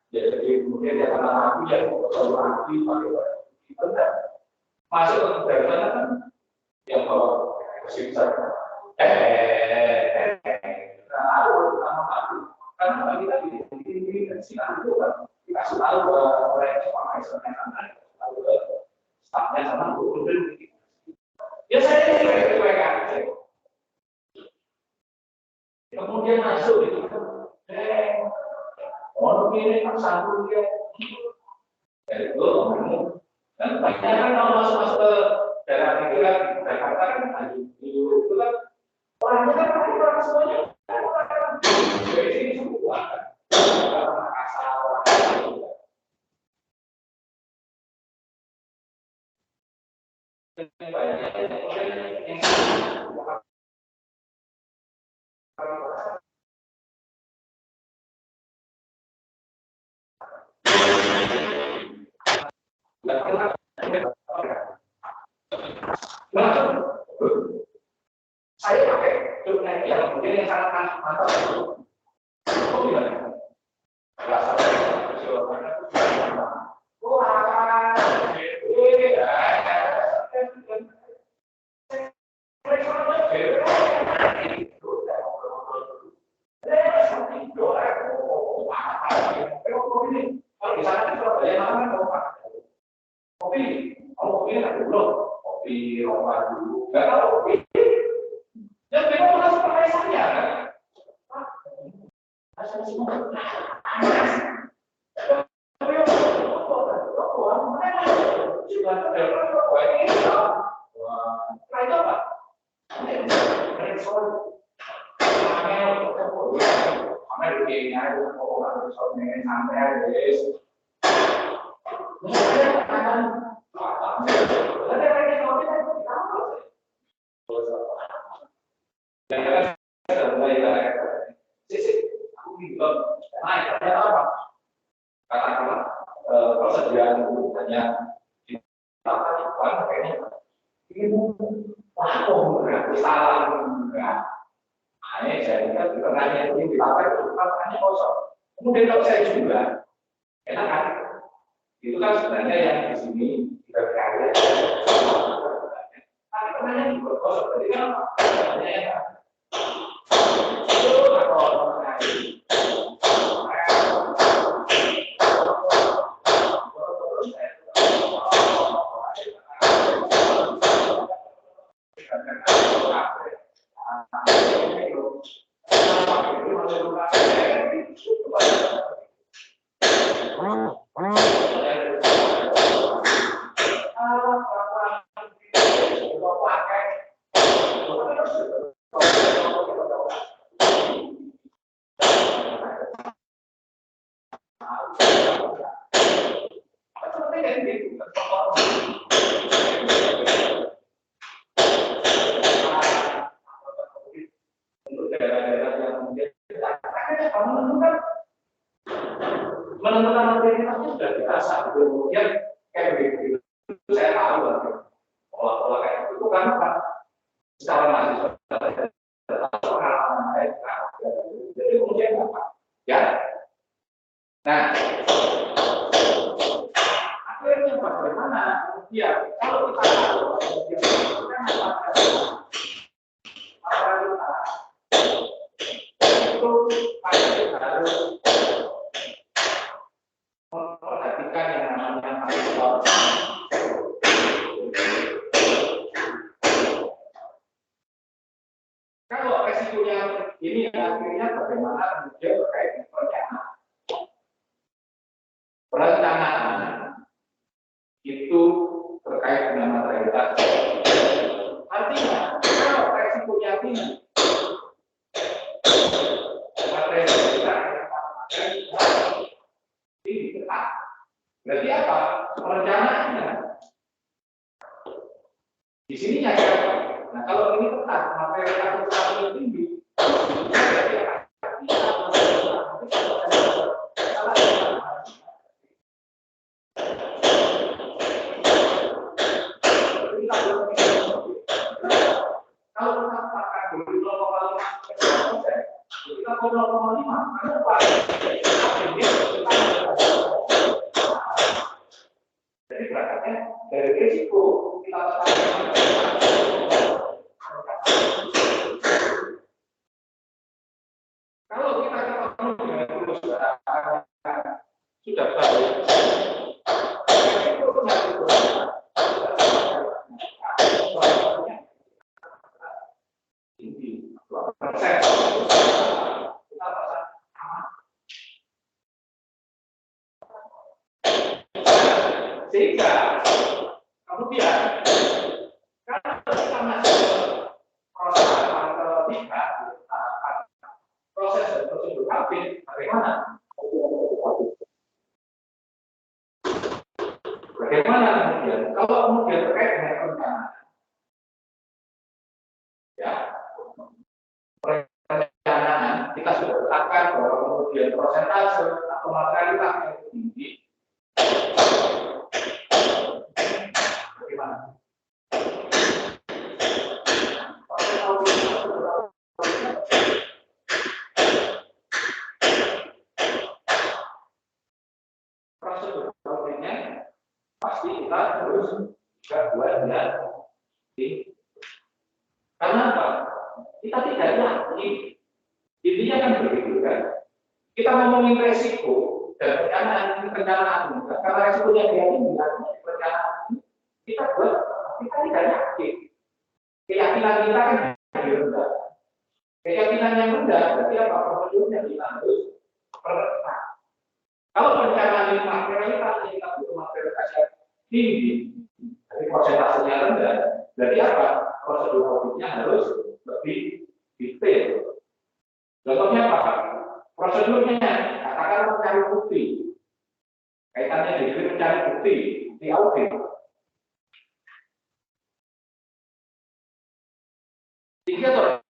jadi kemudian dia kena aku yang masuk ke daerah kan yang bawa kesimpulan karena kita di sini itu kan dikasih tahu mereka sama stafnya sama guru ya saya kemudian masuk itu ini kan satu dia itu dan banyak kan kalau masuk ke daerah itu kan Jakarta kan itu kan orangnya kan orang semuanya dari sini semua saya pakai dokumen yang kemudian yang sangat mantap. Oh gimana? Kopi rokok dulu, nggak tahu kopi. Yang memang harus pakai saya kan? Persediaan hanya kemudian kalau saya juga enak kan itu kan sebenarnya yang di sini tidak kaya tapi pertanyaan di kosong berarti kan pertanyaannya menentukan materialnya sudah biasa, kemudian kayak begitu saya tahu pola-pola kayak itu kan secara mahasiswa jadi kemudian apa ya nah akhirnya bagaimana ya kalau kita itu harus memperhatikan yang namanya kalau resikonya ini akhirnya bagaimana kemudian terkait dengan perencanaan itu terkait dengan materialitas. Artinya kalau resikonya tinggi materialitas tinggi ketat. Berarti apa? Perencanaannya Di sini ya. Nah, kalau ini tetap materi akumulasinya tinggi, kalau kita pakai 0,5%, kita 0,5, kenapa? Jadi berangkatnya dari risiko kita kalau kita ketemu sudah tahu sehingga kemudian kalau kita masuk proses ketiga proses dan prosedur audit bagaimana? Bagaimana kemudian? Kalau kemudian terkait dengan perencanaan, ya perencanaan kita sudah tetapkan bahwa kemudian persentase atau materialitas yang tinggi. Bagaimana? Prosedur auditnya pasti kita harus juga buatnya di karena apa? Kita tidak yakin. Intinya kan begitu kan? Kita ngomongin resiko dan perencanaan karena resikonya dia tinggi, perencanaan kita buat kita tidak yakin. Keyakinan kita kan rendah. Keyakinan yang rendah berarti apa? Prosedurnya kita harus perketat. Kalau perencanaan ini materialitas kita butuh materialitas yang tinggi, tapi persentasenya rendah, berarti apa? Prosedur auditnya harus lebih detail. Contohnya apa? Prosedurnya katakan mencari bukti, kaitannya dengan mencari bukti di audit. Tiga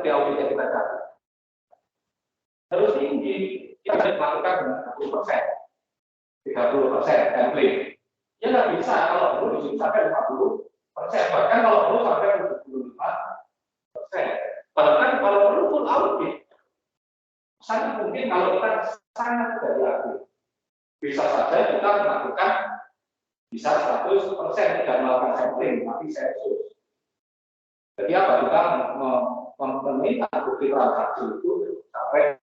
di audit yang kita cari harus tinggi. Kita bisa melakukan dengan 30% template. Ya nggak bisa kalau perlu di sini sampai 50%, bahkan kalau perlu sampai 75%. Bahkan kalau perlu full audit, sangat mungkin kalau kita sangat tidak yakin, bisa saja kita melakukan bisa 100% tidak melakukan sampling, tapi sensus. Jadi apa kita meminta bukti transaksi itu sampai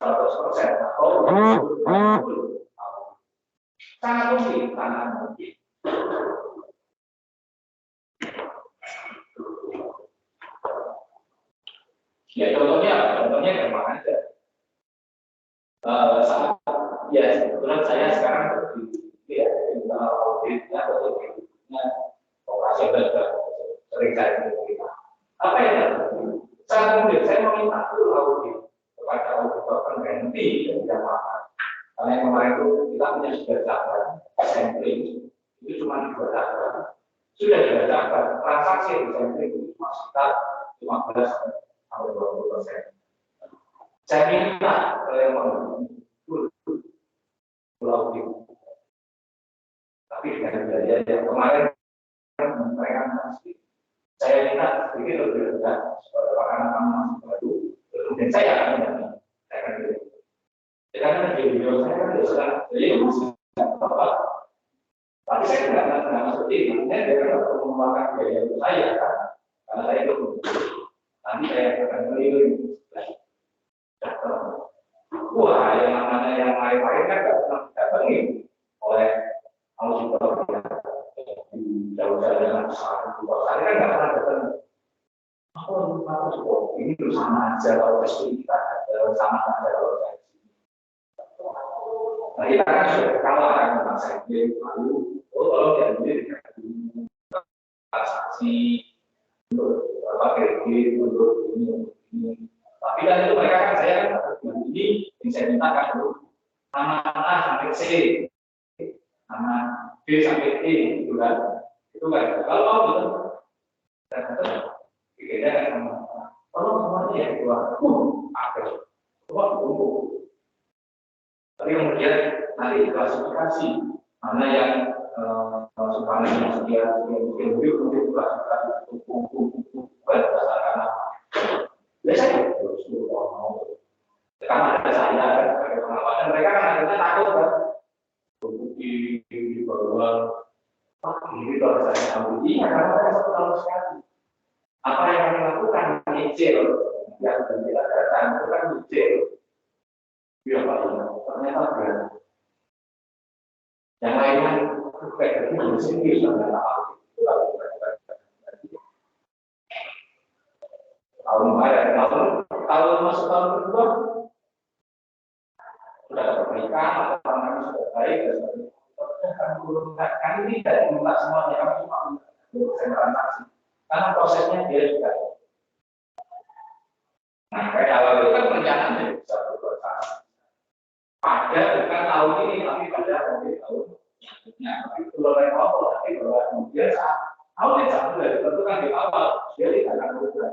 100% atau sangat mungkin, sangat mungkin. Ya contohnya gampang aja. Ya kebetulan saya sekarang di auditnya atau operasional sering saya kita. Apa yang terjadi? Saat kemudian saya meminta dulu audit kepada auditor pengganti yang tidak mahal. Karena yang kemarin itu kita punya sudah catat sampling itu cuma 2 catat. Sudah dibacakan transaksi di sampling itu cuma sekitar 15 sampai 20%. Saya minta yang audit. Tapi dengan biaya yang kemarin mereka masih saya minta sedikit lebih rendah karena kamu masih baru. Dan saya akan karena di video saya kan sudah jadi masih apa? Tapi saya tidak seperti itu. Saya tidak perlu memakan biaya untuk saya kan, karena saya itu nanti saya akan keliling. Wah, yang namanya yang lain-lain kan tidak pernah didatangi oleh auditor di jauh-jauh dengan usaha. Saya kan tidak pernah datang. Ini itu sama aja kalau kita sama aja kalau nah, kita kan sudah kalah tentang sampling lalu kalau diambil transaksi untuk kredit untuk ini. Tapi kan itu mereka kan saya ini saya mintakan dulu nama A sampai C, nama B sampai E gitu kan. Itu kan kalau belum pikirnya kan sama. Kalau semuanya yang dua, apa? Tapi kemudian nanti klasifikasi mana yang supaya yang sekian untuk klasifikasi berdasarkan apa? Biasanya terus karena ada saya kan sebagai pengawasan mereka kan akhirnya takut kan di bawah ini kalau saya tahu ini karena saya tahu sekali apa yang kami lakukan nyicil yang kita datang itu kan nyicil ya Pak ternyata berat yang lainnya kayak gitu sendiri sudah tahu tahun kemarin tahun masuk tahun kedua sudah pernikahan atau kami sudah baik dan kami tidak minta semuanya kami cuma transaksi karena prosesnya dia juga nah kayak awal itu kan perencanaan bisa berproses pada bukan tahun ini tapi pada mungkin tahun selanjutnya tapi belum level tapi bahwa kemudian saat audit satu sudah ditentukan di awal dia tidak akan berubah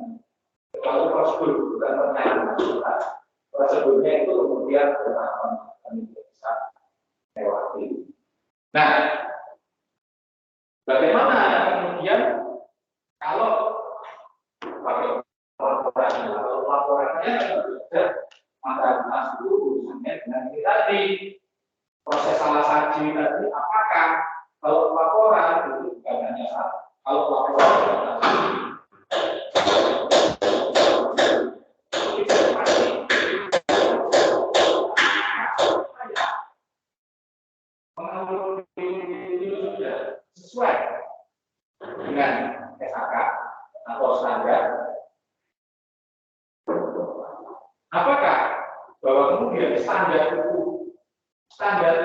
kalau prosedur bukan pertanyaan maksudnya prosedurnya itu kemudian bertahapan kami bisa lewati. Nah, bagaimana kemudian kalau pakai laporannya sudah matematis itu urusannya dengan ini tadi proses salah saji tadi apakah kalau laporan itu bukan hanya satu kalau laporan sesuai dengan SAK atau standar. Apakah bahwa kemudian standar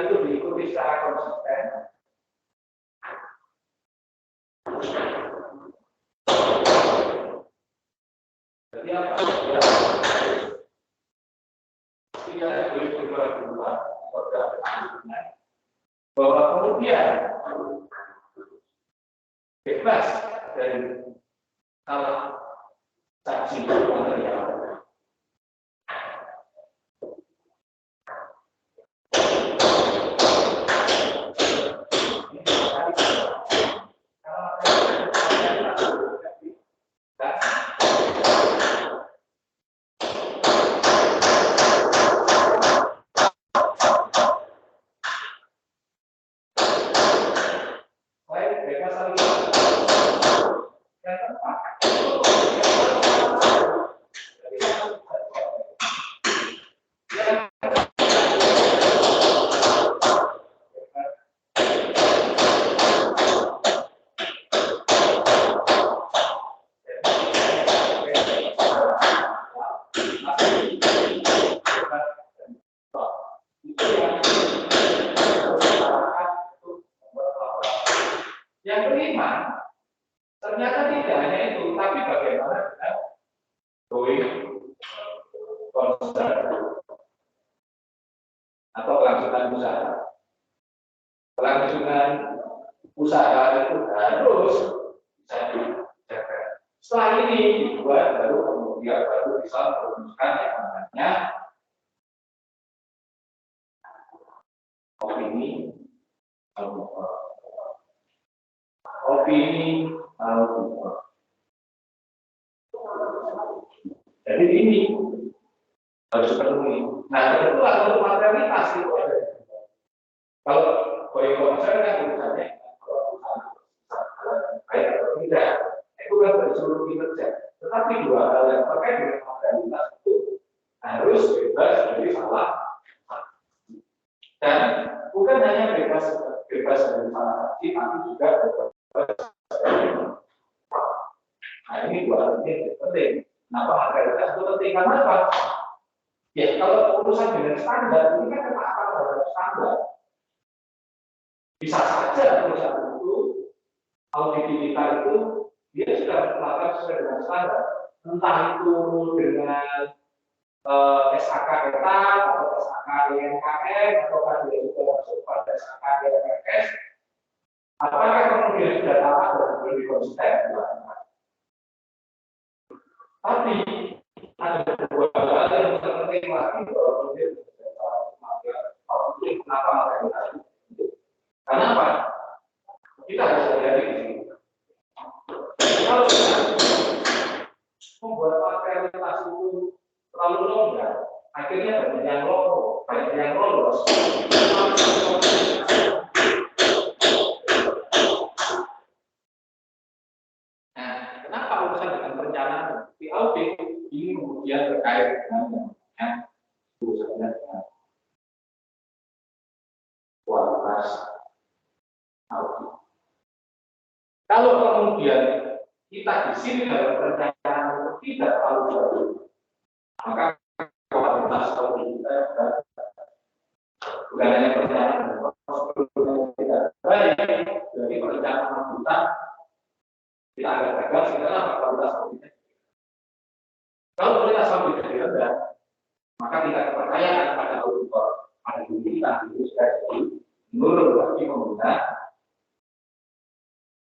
itu diikuti secara konsisten? Jadi apa? Tidak boleh berubah-ubah bahwa kemudian bebas dari salah saksi material. Yang kelima, ternyata tidak hanya itu, tapi bagaimana dengan going concern atau kelangsungan usaha. Kelangsungan usaha itu harus bisa dijaga. Setelah ini dibuat baru kemudian baru bisa merumuskan yang namanya opini jadi ini harus dipenuhi. Nah, tentu untuk materialitas itu ada. Kalau going concern kan urusannya baik atau tidak, itu kan dari seluruh kinerja. Tetapi dua hal yang terkait dengan materialitas itu harus bebas dari salah. Dan bukan hanya bebas dari salah saksi, tapi juga bebas. Nah, ini dua hal ini penting. Kenapa materialitas itu penting? Karena apa? Ya, kalau urusan dengan standar, ini kan ketaatan terhadap standar. Bisa saja perusahaan itu, audit kita itu, dia sudah melakukan sesuai dengan standar. Entah itu dengan SAK ketat, atau SAK DNKM, atau dia juga masuk pada SAK DNKS. Apakah kemudian sudah taat lebih konsisten. Tapi ada dua hal yang penting lagi kalau kenapa materialitas? Kenapa? Kita harus sadari di sini. Kalau membuat materialitas itu terlalu longgar, akhirnya banyak yang lolos. Nah, kenapa urusan dengan perencanaan di audit ini kemudian terkait dengan urusannya dengan kualitas audit. Kalau kemudian kita di sini dalam perencanaan itu tidak terlalu jauh, maka kualitas audit kita bukan hanya perencanaan tidak baik dari perencanaan angkutan kita agak gagal sekarang kualitas auditnya. Kalau kualitas auditnya rendah, maka tingkat kepercayaan pada auditor pada diri kita itu sudah jadi menurun lagi menggunakan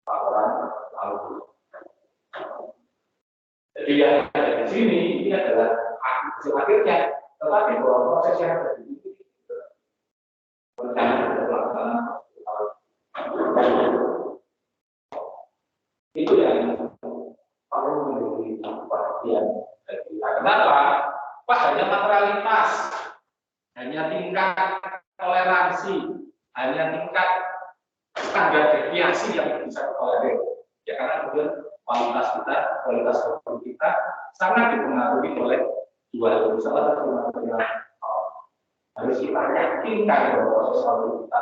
laporan audit. Jadi yang ada di sini ini adalah hasil akhirnya, tetapi bahwa proses yang ada di sini perencanaan dan pelaksanaan itu yang perlu menjadi perhatian dari kita. Kenapa? Pas hanya materialitas, hanya tingkat toleransi, hanya tingkat standar deviasi yang bisa ditolerir. Ya karena kemudian kualitas produk kita sangat dipengaruhi oleh dua hal. Salah satu material harus kita yakinkan bahwa proses audit kita,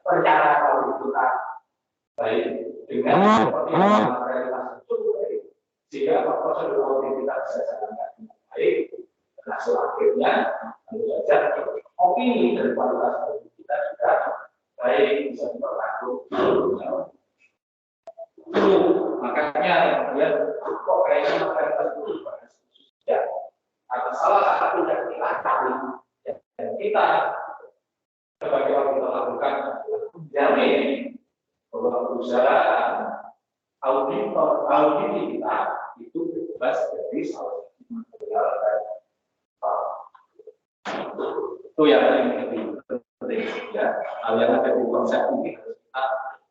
perencanaan audit kita baik dengan seperti materialitas itu baik, sehingga proses audit kita bisa jalankan dengan baik. Hasil akhirnya tentu saja opini dari kualitas audit kita juga baik, bisa diperlaku. Makanya kemudian kok kayaknya materialitas itu ya atau salah satu yang kita cari dan kita sebagai orang kita lakukan menjamin bahwa perusahaan audit kita itu bebas dari salah satu material dan itu yang paling penting ya. Hal yang ada di konsep ini harus kita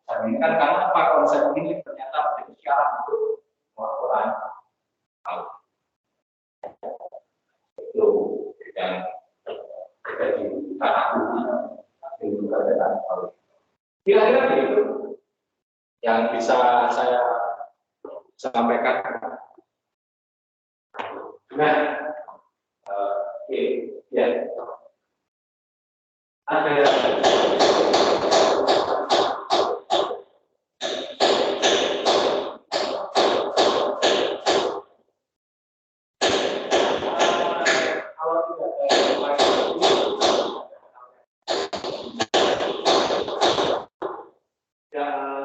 bandingkan karena apa konsep ini ternyata menjadi syarat untuk pelaporan audit. Itu yang jadi tanah bumi di pekerjaan audit. Kira-kira begitu yang bisa saya sampaikan. Nah, oke, ya. Ada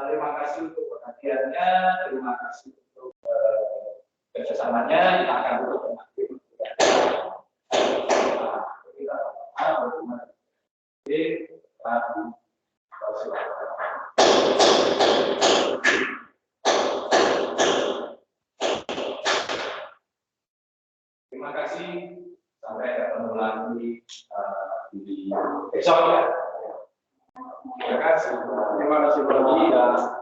terima kasih untuk perhatiannya, terima kasih untuk kerjasamanya. Kita akan tutup dengan terima kasih, sampai ketemu lagi di besok ya. Terima kasih. Terima kasih.